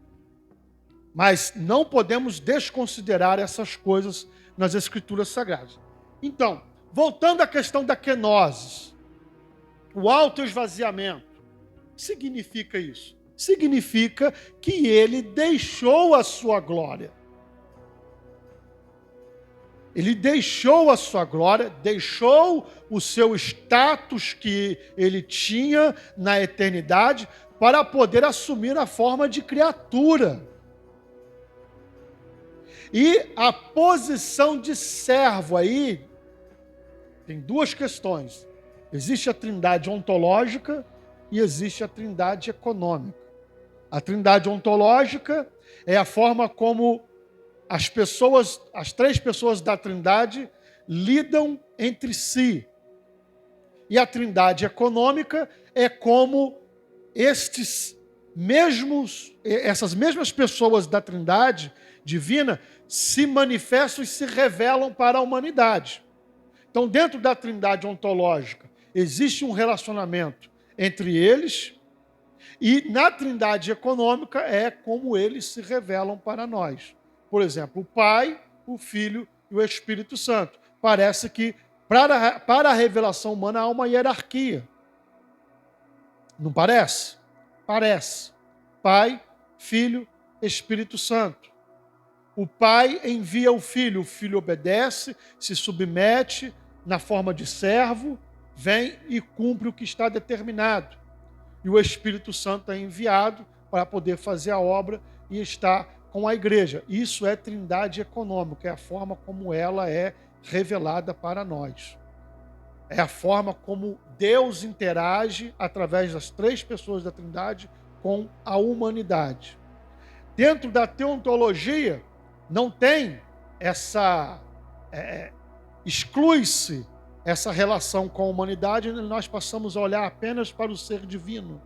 Mas não podemos desconsiderar essas coisas nas Escrituras Sagradas. Então, voltando à questão da kenosis, o autoesvaziamento, o que significa isso? Significa que ele deixou a sua glória. Ele deixou a sua glória, deixou o seu status que ele tinha na eternidade para poder assumir a forma de criatura. E a posição de servo aí tem duas questões. Existe a trindade ontológica e existe a trindade econômica. A trindade ontológica é a forma como as três pessoas da Trindade lidam entre si. E a Trindade econômica é como essas mesmas pessoas da Trindade divina se manifestam e se revelam para a humanidade. Então, dentro da Trindade ontológica, existe um relacionamento entre eles, e na Trindade econômica é como eles se revelam para nós. Por exemplo, o Pai, o Filho e o Espírito Santo. Parece que para a revelação humana há uma hierarquia. Não parece? Parece. Pai, Filho, Espírito Santo. O Pai envia o Filho obedece, se submete na forma de servo, vem e cumpre o que está determinado. E o Espírito Santo é enviado para poder fazer a obra e estar com a igreja. Isso é trindade econômica, é a forma como ela é revelada para nós. É a forma como Deus interage através das três pessoas da Trindade com a humanidade. Dentro da teontologia, não tem exclui-se essa relação com a humanidade, nós passamos a olhar apenas para o ser divino,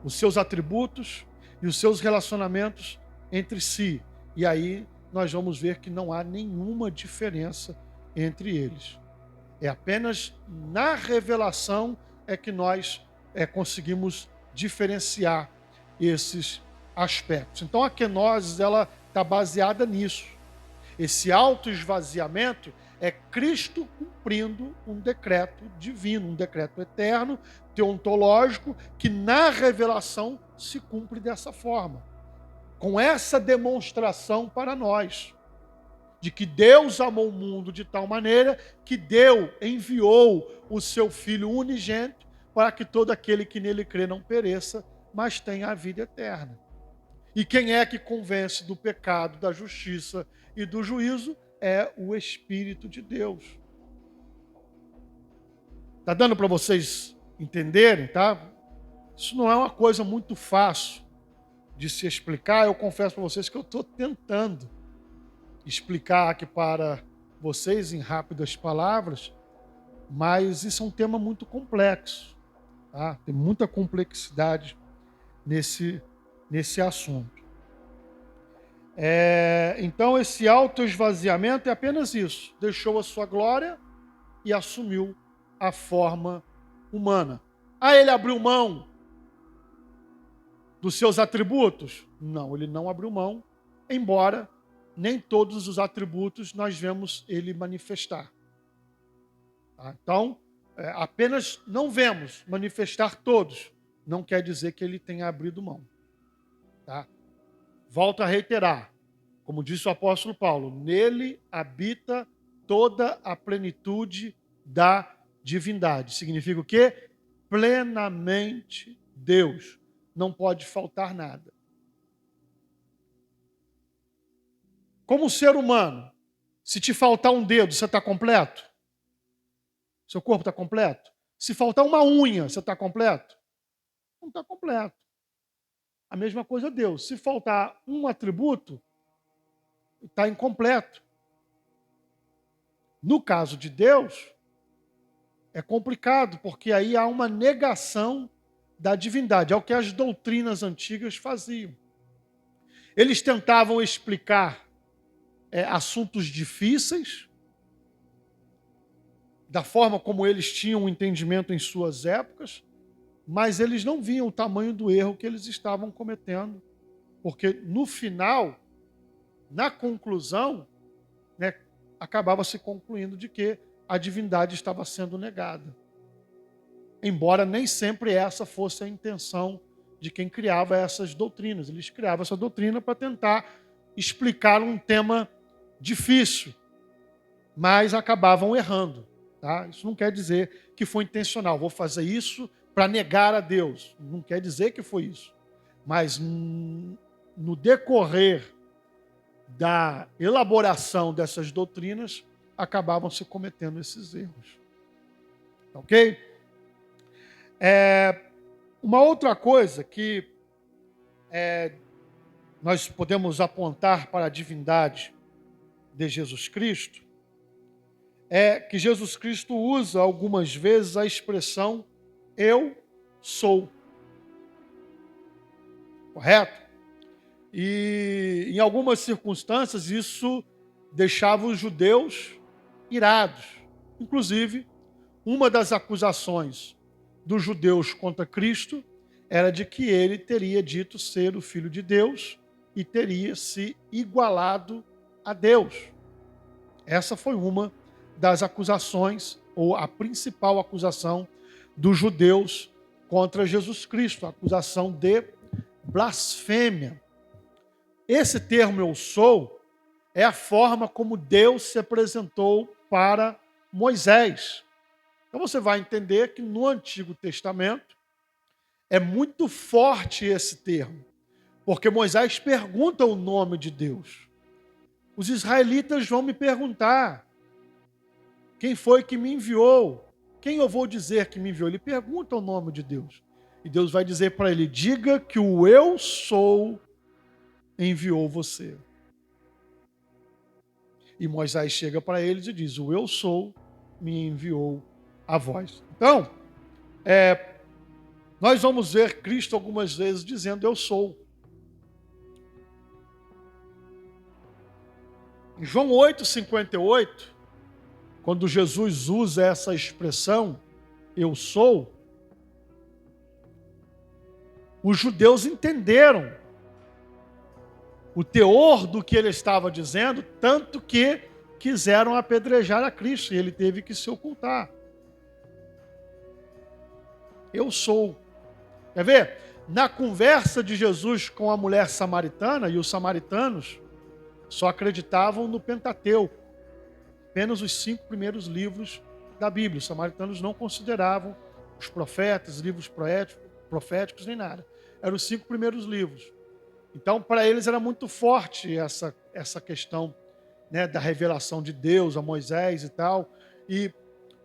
os seus atributos e os seus relacionamentos entre si. E aí nós vamos ver que não há nenhuma diferença entre eles. É apenas na revelação é que nós conseguimos diferenciar esses aspectos. Então a kenosis ela está baseada nisso. Esse autoesvaziamento é Cristo cumprindo um decreto divino, um decreto eterno, teontológico, que na revelação se cumpre dessa forma. Com essa demonstração para nós, de que Deus amou o mundo de tal maneira que enviou o seu Filho unigênito para que todo aquele que nele crê não pereça, mas tenha a vida eterna. E quem é que convence do pecado, da justiça e do juízo? É o Espírito de Deus. Está dando para vocês entenderem, tá? Isso não é uma coisa muito fácil de se explicar. Eu confesso para vocês que eu estou tentando explicar aqui para vocês em rápidas palavras, mas isso é um tema muito complexo, tá? Tem muita complexidade nesse assunto. Então esse autoesvaziamento é apenas isso. Deixou a sua glória e assumiu a forma humana. Ele abriu mão dos seus atributos? Não, ele não abriu mão, embora nem todos os atributos nós vemos ele manifestar. Tá? Então, apenas não vemos manifestar todos, não quer dizer que ele tenha abrido mão. Tá? Volto a reiterar, como disse o apóstolo Paulo, nele habita toda a plenitude da divindade. Significa o quê? Plenamente Deus. Não pode faltar nada. Como ser humano, se te faltar um dedo, você está completo? Seu corpo está completo? Se faltar uma unha, você está completo? Não está completo. A mesma coisa Deus. Se faltar um atributo, está incompleto. No caso de Deus, é complicado, porque aí há uma negação da divindade. É o que as doutrinas antigas faziam. Eles tentavam explicar assuntos difíceis, da forma como eles tinham um entendimento em suas épocas, mas eles não viam o tamanho do erro que eles estavam cometendo, porque no final, na conclusão, acabava se concluindo de que a divindade estava sendo negada. Embora nem sempre essa fosse a intenção de quem criava essas doutrinas. Eles criavam essa doutrina para tentar explicar um tema difícil, mas acabavam errando. Tá? Isso não quer dizer que foi intencional. Vou fazer isso para negar a Deus. Não quer dizer que foi isso. Mas no decorrer da elaboração dessas doutrinas, acabavam se cometendo esses erros. Ok? Uma outra coisa que nós podemos apontar para a divindade de Jesus Cristo é que Jesus Cristo usa algumas vezes a expressão eu sou. Correto? E em algumas circunstâncias isso deixava os judeus irados. Inclusive, uma das acusações dos judeus contra Cristo era de que ele teria dito ser o Filho de Deus e teria se igualado a Deus. Essa foi uma das acusações, ou a principal acusação dos judeus contra Jesus Cristo, a acusação de blasfêmia. Esse termo eu sou é a forma como Deus se apresentou para Moisés. Então você vai entender que no Antigo Testamento é muito forte esse termo, porque Moisés pergunta o nome de Deus. Os israelitas vão me perguntar: quem foi que me enviou? Quem eu vou dizer que me enviou? Ele pergunta o nome de Deus. E Deus vai dizer para ele: diga que o eu sou enviou você. E Moisés chega para eles e diz: o eu sou me enviou a vós. Então, nós vamos ver Cristo algumas vezes dizendo eu sou. Em João 8,58, quando Jesus usa essa expressão, eu sou, os judeus entenderam o teor do que ele estava dizendo, tanto que quiseram apedrejar a Cristo e ele teve que se ocultar. Eu sou. Quer ver? Na conversa de Jesus com a mulher samaritana, e os samaritanos só acreditavam no Pentateuco, apenas os 5 primeiros livros da Bíblia. Os samaritanos não consideravam os profetas, livros proféticos, nem nada. Eram os 5 primeiros livros. Então, para eles era muito forte essa questão, né, da revelação de Deus a Moisés e tal. E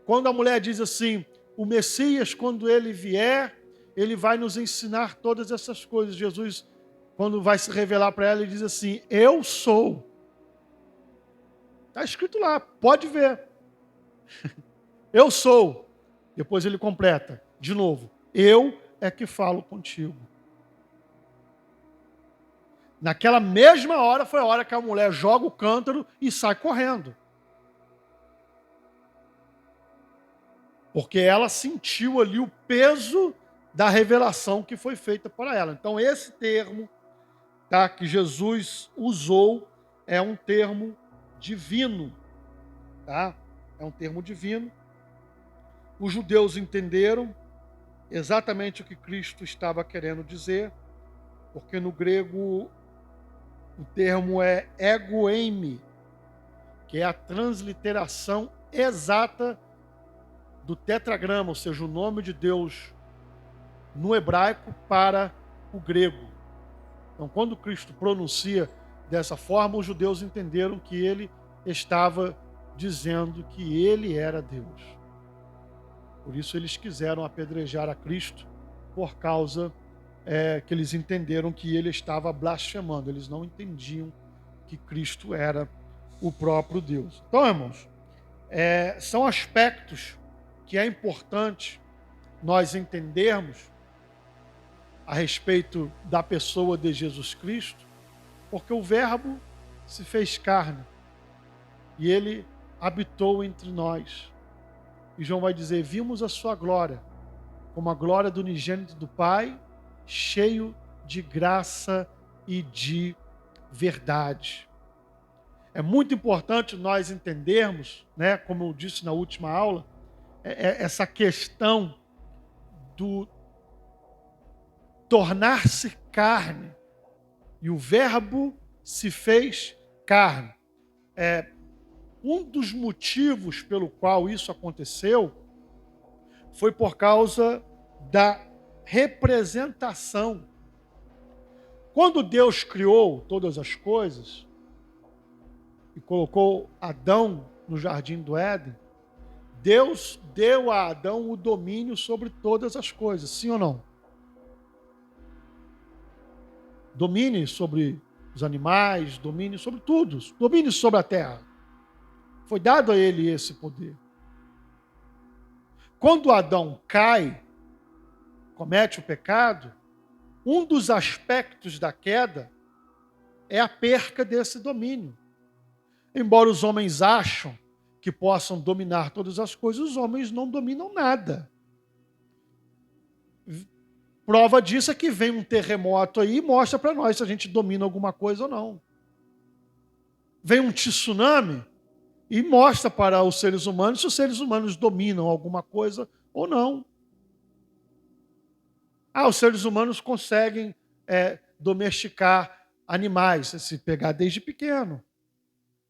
quando a mulher diz assim, o Messias, quando ele vier, ele vai nos ensinar todas essas coisas. Jesus, quando vai se revelar para ela, ele diz assim, eu sou. Está escrito lá, pode ver. Eu sou. Depois ele completa, de novo, eu é que falo contigo. Naquela mesma hora foi a hora que a mulher joga o cântaro e sai correndo. Porque ela sentiu ali o peso da revelação que foi feita para ela. Então esse termo, tá, que Jesus usou é um termo divino. Tá? É um termo divino. Os judeus entenderam exatamente o que Cristo estava querendo dizer, porque no grego o termo é ego eimi, que é a transliteração exata do tetragrama, ou seja, o nome de Deus no hebraico para o grego. Então, quando Cristo pronuncia dessa forma, os judeus entenderam que ele estava dizendo que ele era Deus. Por isso eles quiseram apedrejar a Cristo, por causa que eles entenderam que ele estava blasfemando. Eles não entendiam que Cristo era o próprio Deus. Então, irmãos, são aspectos que é importante nós entendermos a respeito da pessoa de Jesus Cristo, porque o Verbo se fez carne e ele habitou entre nós. E João vai dizer, vimos a sua glória, como a glória do unigênito do Pai, cheio de graça e de verdade. É muito importante nós entendermos, né, como eu disse na última aula, essa questão do tornar-se carne. E o Verbo se fez carne. Um dos motivos pelo qual isso aconteceu foi por causa da representação. Quando Deus criou todas as coisas e colocou Adão no jardim do Éden, Deus deu a Adão o domínio sobre todas as coisas, sim ou não? Domine sobre os animais, domine sobre tudo, domine sobre a terra. Foi dado a ele esse poder. Quando Adão cai, comete o pecado, um dos aspectos da queda é a perca desse domínio. Embora os homens acham que possam dominar todas as coisas, os homens não dominam nada. Prova disso é que vem um terremoto aí e mostra para nós se a gente domina alguma coisa ou não. Vem um tsunami e mostra para os seres humanos se os seres humanos dominam alguma coisa ou não. Os seres humanos conseguem domesticar animais, se pegar desde pequeno.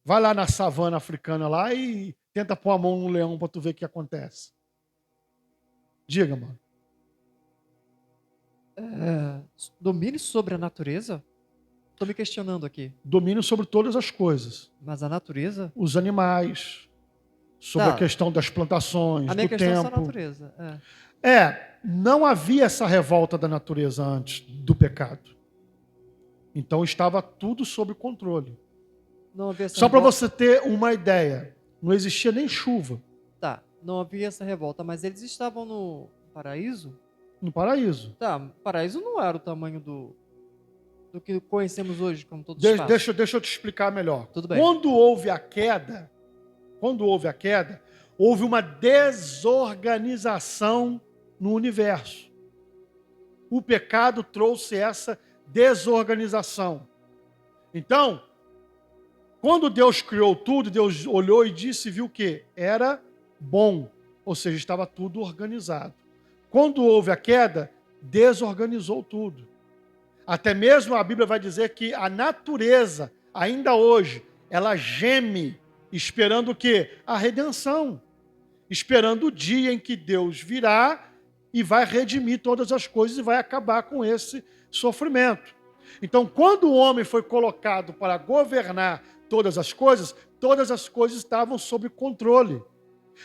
Vai lá na savana africana lá e tenta pôr a mão no leão para tu ver o que acontece. Diga, mano. Domínio sobre a natureza? Estou me questionando aqui. Domínio sobre todas as coisas. Mas a natureza? Os animais, sobre a questão das plantações, a minha do questão tempo. É só a natureza. Não havia essa revolta da natureza antes do pecado. Então estava tudo sob controle. Não havia essa Só para revolta. você ter uma ideia, não existia nem chuva. Não havia essa revolta, mas eles estavam no paraíso? No paraíso. O paraíso não era o tamanho do que conhecemos hoje, como todos os espaços. Deixa eu te explicar melhor. Tudo bem. Quando houve a queda, quando houve a queda, houve uma desorganização no universo. O pecado trouxe essa desorganização. Então, quando Deus criou tudo, Deus olhou e disse e viu que era bom, ou seja, estava tudo organizado. Quando houve a queda, desorganizou tudo. Até mesmo a Bíblia vai dizer que a natureza, ainda hoje, ela geme, esperando o quê? A redenção. Esperando o dia em que Deus virá e vai redimir todas as coisas e vai acabar com esse sofrimento. Então, quando o homem foi colocado para governar todas as coisas estavam sob controle.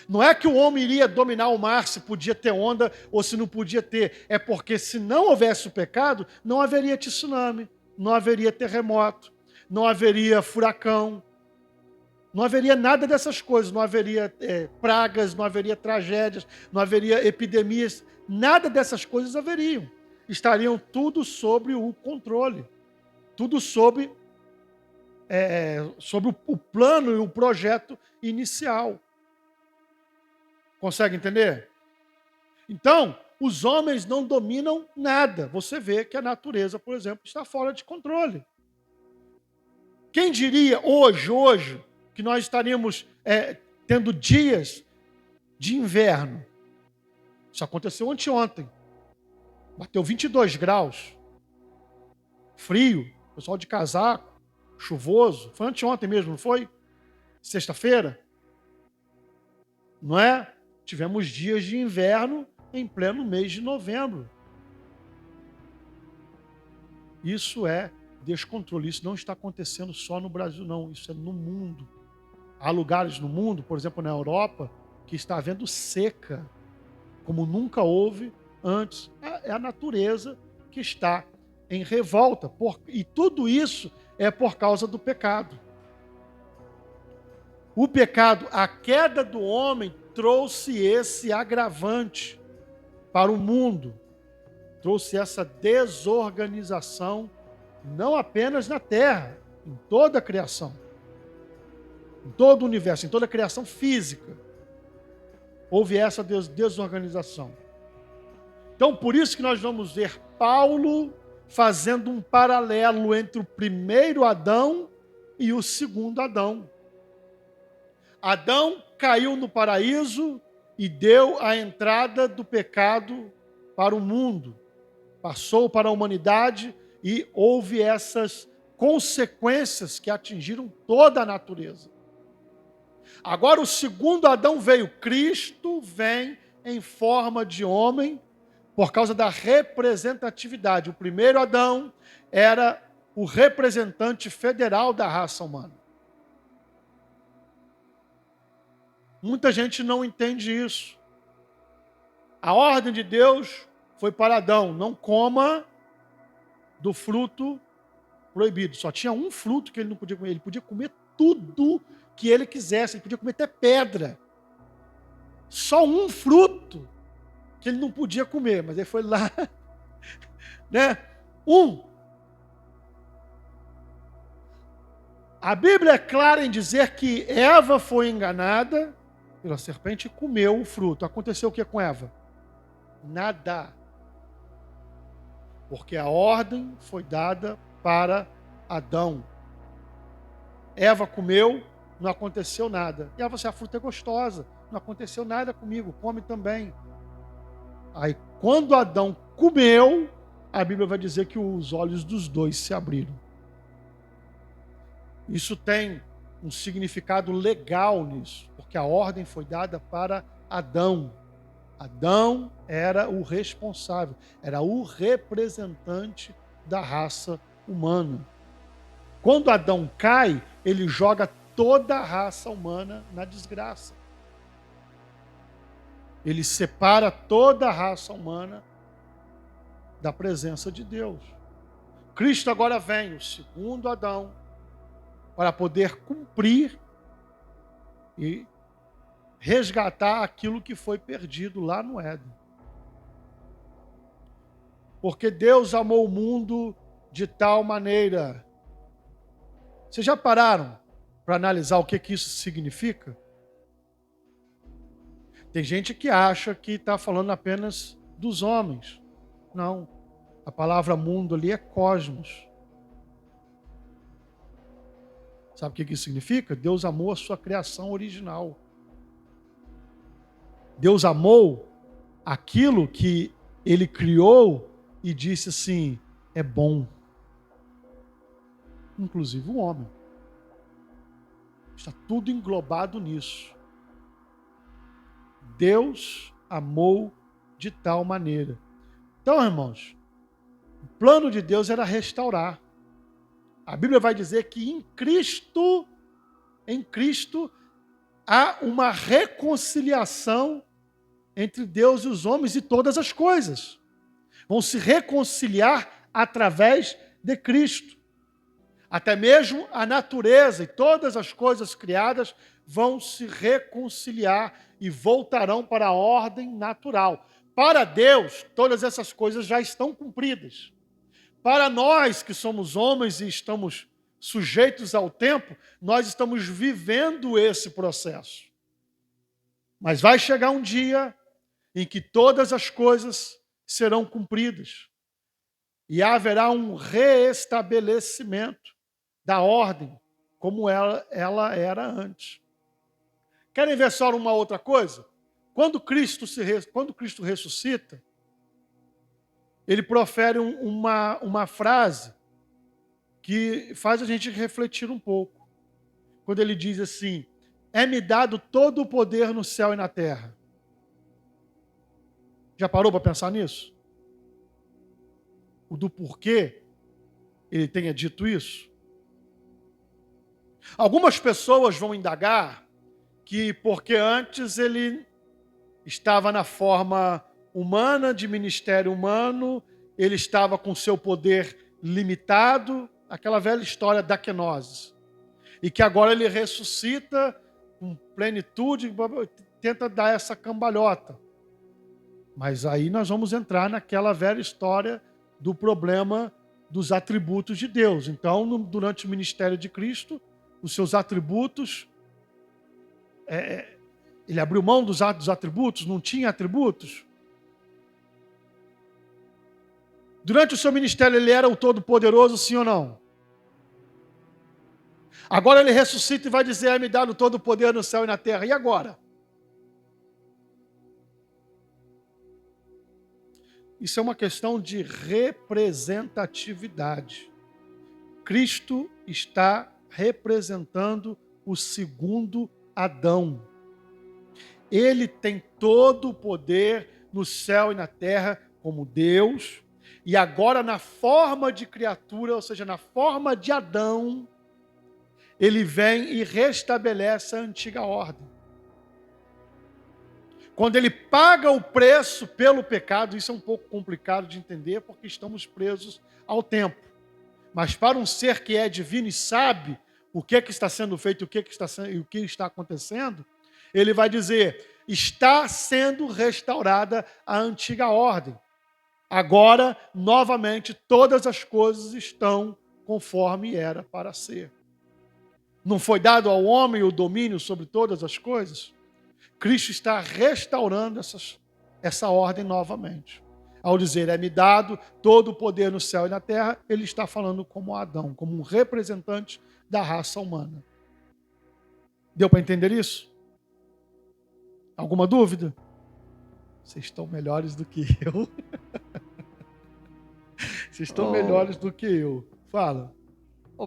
Não é que o homem iria dominar o mar se podia ter onda ou se não podia ter. É porque se não houvesse o pecado, não haveria tsunami, não haveria terremoto, não haveria furacão, não haveria nada dessas coisas, não haveria pragas, não haveria tragédias, não haveria epidemias, nada dessas coisas haveriam. Estariam tudo sob o controle, tudo sob o plano e o projeto inicial. Consegue entender? Então, os homens não dominam nada. Você vê que a natureza, por exemplo, está fora de controle. Quem diria hoje, que nós estaríamos tendo dias de inverno? Isso aconteceu anteontem. Bateu 22 graus. Frio, pessoal de casaco, chuvoso. Foi anteontem mesmo, não foi? Sexta-feira. Não é? Tivemos dias de inverno em pleno mês de novembro. Isso é descontrole. Isso não está acontecendo só no Brasil, não. Isso é no mundo. Há lugares no mundo, por exemplo, na Europa, que está havendo seca, como nunca houve antes. É a natureza que está em revolta. E tudo isso é por causa do pecado. O pecado, a queda do homem, trouxe esse agravante para o mundo. Trouxe essa desorganização, não apenas na Terra, em toda a criação. Em todo o universo, em toda a criação física. Houve essa desorganização. Então, por isso que nós vamos ver Paulo fazendo um paralelo entre o primeiro Adão e o segundo Adão. Adão caiu no paraíso e deu a entrada do pecado para o mundo. Passou para a humanidade e houve essas consequências que atingiram toda a natureza. Agora o segundo Adão veio. Cristo vem em forma de homem por causa da representatividade. O primeiro Adão era o representante federal da raça humana. Muita gente não entende isso. A ordem de Deus foi para Adão: não coma do fruto proibido. Só tinha um fruto que ele não podia comer. Ele podia comer tudo que ele quisesse. Ele podia comer até pedra. Só um fruto que ele não podia comer. Mas ele foi lá, né? A Bíblia é clara em dizer que Eva foi enganada pela serpente e comeu o fruto. Aconteceu o que com Eva? Nada. Porque a ordem foi dada para Adão. Eva comeu, não aconteceu nada. E ela falou: a fruta é gostosa, não aconteceu nada comigo, come também. Aí, quando Adão comeu, a Bíblia vai dizer que os olhos dos dois se abriram. Isso tem um significado legal nisso, porque a ordem foi dada para Adão. Adão era o responsável, era o representante da raça humana. Quando Adão cai, ele joga toda a raça humana na desgraça. Ele separa toda a raça humana da presença de Deus. Cristo agora vem, o segundo Adão, para poder cumprir e resgatar aquilo que foi perdido lá no Éden. Porque Deus amou o mundo de tal maneira. Vocês já pararam para analisar o que isso significa? Tem gente que acha que está falando apenas dos homens. Não. A palavra mundo ali é cosmos. Sabe o que isso significa? Deus amou a sua criação original. Deus amou aquilo que ele criou e disse assim, é bom. Inclusive o homem. Está tudo englobado nisso. Deus amou de tal maneira. Então, irmãos, o plano de Deus era restaurar. A Bíblia vai dizer que em Cristo, há uma reconciliação entre Deus e os homens e todas as coisas. Vão se reconciliar através de Cristo. Até mesmo a natureza e todas as coisas criadas vão se reconciliar e voltarão para a ordem natural. Para Deus, todas essas coisas já estão cumpridas. Para nós que somos homens e estamos sujeitos ao tempo, nós estamos vivendo esse processo. Mas vai chegar um dia em que todas as coisas serão cumpridas e haverá um reestabelecimento da ordem como ela era antes. Querem ver só uma outra coisa? Quando Cristo ressuscita, ele profere uma frase que faz a gente refletir um pouco. Quando ele diz assim, é-me dado todo o poder no céu e na terra. Já parou para pensar nisso? O do porquê ele tenha dito isso? Algumas pessoas vão indagar que porque antes ele estava na forma humana, de ministério humano, ele estava com seu poder limitado, aquela velha história da kenosis. E que agora ele ressuscita com plenitude, tenta dar essa cambalhota. Mas aí nós vamos entrar naquela velha história do problema dos atributos de Deus. Então, durante o ministério de Cristo, os seus atributos, ele abriu mão dos atributos, não tinha atributos. Durante o seu ministério, ele era o Todo-Poderoso, sim ou não? Agora ele ressuscita e vai dizer, é-me dado todo o poder no céu e na terra. E agora? Isso é uma questão de representatividade. Cristo está representando o segundo Adão. Ele tem todo o poder no céu e na terra como Deus, e agora na forma de criatura, ou seja, na forma de Adão, ele vem e restabelece a antiga ordem. Quando ele paga o preço pelo pecado, isso é um pouco complicado de entender, porque estamos presos ao tempo. Mas para um ser que é divino e sabe o que está sendo feito, o que está acontecendo, ele vai dizer, está sendo restaurada a antiga ordem. Agora, novamente, todas as coisas estão conforme era para ser. Não foi dado ao homem o domínio sobre todas as coisas? Cristo está restaurando essa ordem novamente. Ao dizer, é-me dado todo o poder no céu e na terra, ele está falando como Adão, como um representante da raça humana. Deu para entender isso? Alguma dúvida? Vocês estão melhores do que eu. Vocês estão melhores do que eu. Fala.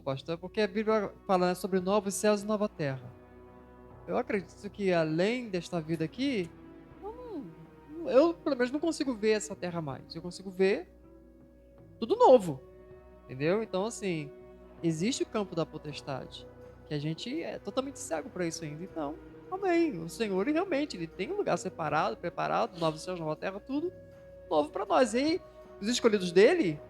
Pastor, é porque a Bíblia fala sobre novos céus e nova terra. Eu acredito que além desta vida aqui, eu pelo menos não consigo ver essa terra mais. Eu consigo ver tudo novo, entendeu? Então, assim, existe o campo da potestade, que a gente é totalmente cego para isso ainda. Então, amém. O Senhor, ele tem um lugar separado, preparado, novos céus, nova terra, tudo novo para nós. E os escolhidos dele,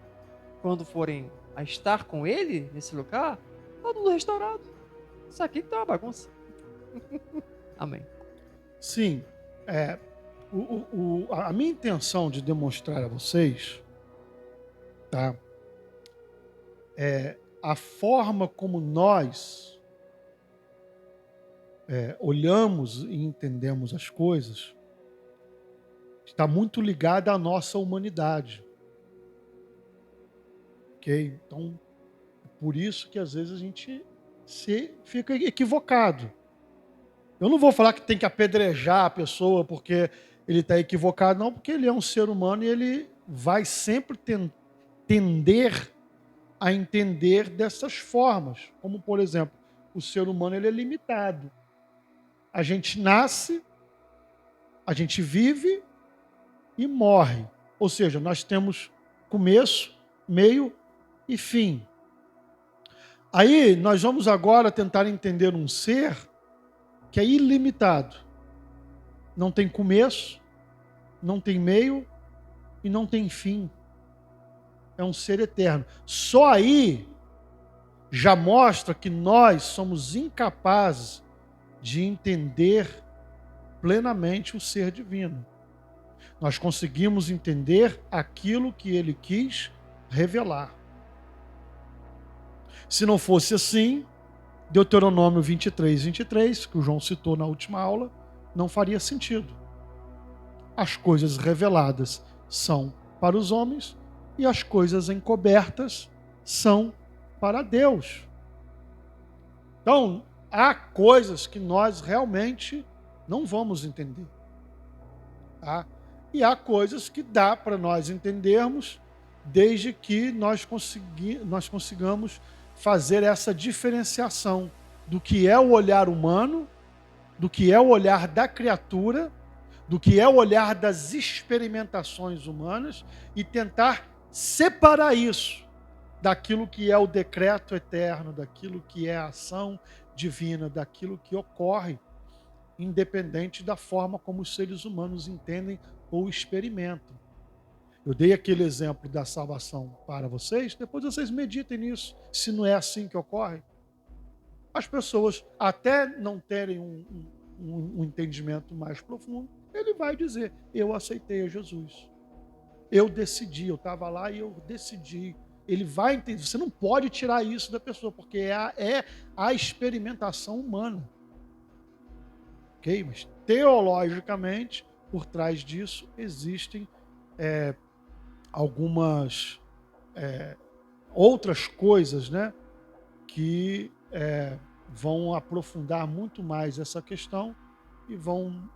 quando forem a estar com ele nesse lugar, tá tudo restaurado. Isso aqui que tá uma bagunça. Amém. Sim, a minha intenção de demonstrar a vocês, tá, é a forma como nós olhamos e entendemos as coisas, está muito ligada à nossa humanidade. Ok? Então, por isso que às vezes a gente fica equivocado. Eu não vou falar que tem que apedrejar a pessoa porque ele está equivocado, não, porque ele é um ser humano e ele vai sempre tender a entender dessas formas. Como, por exemplo, o ser humano ele é limitado. A gente nasce, a gente vive e morre. Ou seja, nós temos começo, meio e fim. Aí nós vamos agora tentar entender um ser que é ilimitado. Não tem começo, não tem meio e não tem fim. É um ser eterno. Só aí já mostra que nós somos incapazes de entender plenamente o ser divino. Nós conseguimos entender aquilo que ele quis revelar. Se não fosse assim, Deuteronômio 23, que o João citou na última aula, não faria sentido. As coisas reveladas são para os homens e as coisas encobertas são para Deus. Então, há coisas que nós realmente não vamos entender. Tá? E há coisas que dá para nós entendermos, desde que nós consigamos fazer essa diferenciação do que é o olhar humano, do que é o olhar da criatura, do que é o olhar das experimentações humanas e tentar separar isso daquilo que é o decreto eterno, daquilo que é a ação divina, daquilo que ocorre, independente da forma como os seres humanos entendem ou experimentam. Eu dei aquele exemplo da salvação para vocês, depois vocês meditem nisso, se não é assim que ocorre. As pessoas, até não terem um entendimento mais profundo, ele vai dizer, eu aceitei a Jesus. Eu decidi, eu estava lá e eu decidi. Ele vai entender, você não pode tirar isso da pessoa, porque é a experimentação humana. Ok? Mas teologicamente, por trás disso, existem algumas outras coisas, né, que vão aprofundar muito mais essa questão e vão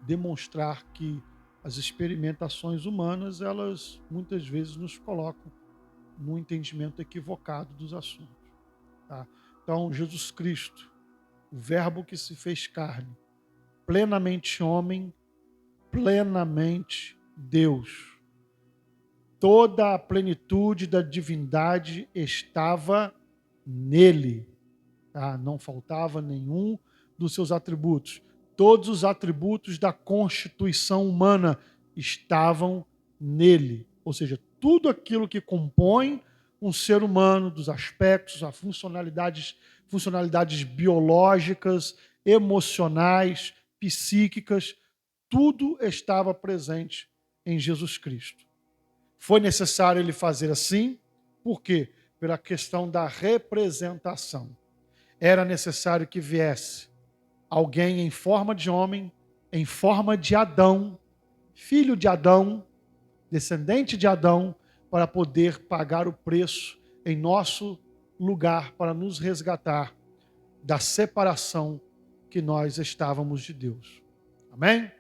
demonstrar que as experimentações humanas, elas muitas vezes nos colocam no entendimento equivocado dos assuntos. Tá? Então, Jesus Cristo, o Verbo que se fez carne, plenamente homem, plenamente Deus. Toda a plenitude da divindade estava nele. Tá? Não faltava nenhum dos seus atributos. Todos os atributos da constituição humana estavam nele. Ou seja, tudo aquilo que compõe um ser humano, dos aspectos, as funcionalidades biológicas, emocionais, psíquicas, tudo estava presente em Jesus Cristo. Foi necessário ele fazer assim, por quê? Pela questão da representação. Era necessário que viesse alguém em forma de homem, em forma de Adão, filho de Adão, descendente de Adão, para poder pagar o preço em nosso lugar, para nos resgatar da separação que nós estávamos de Deus. Amém?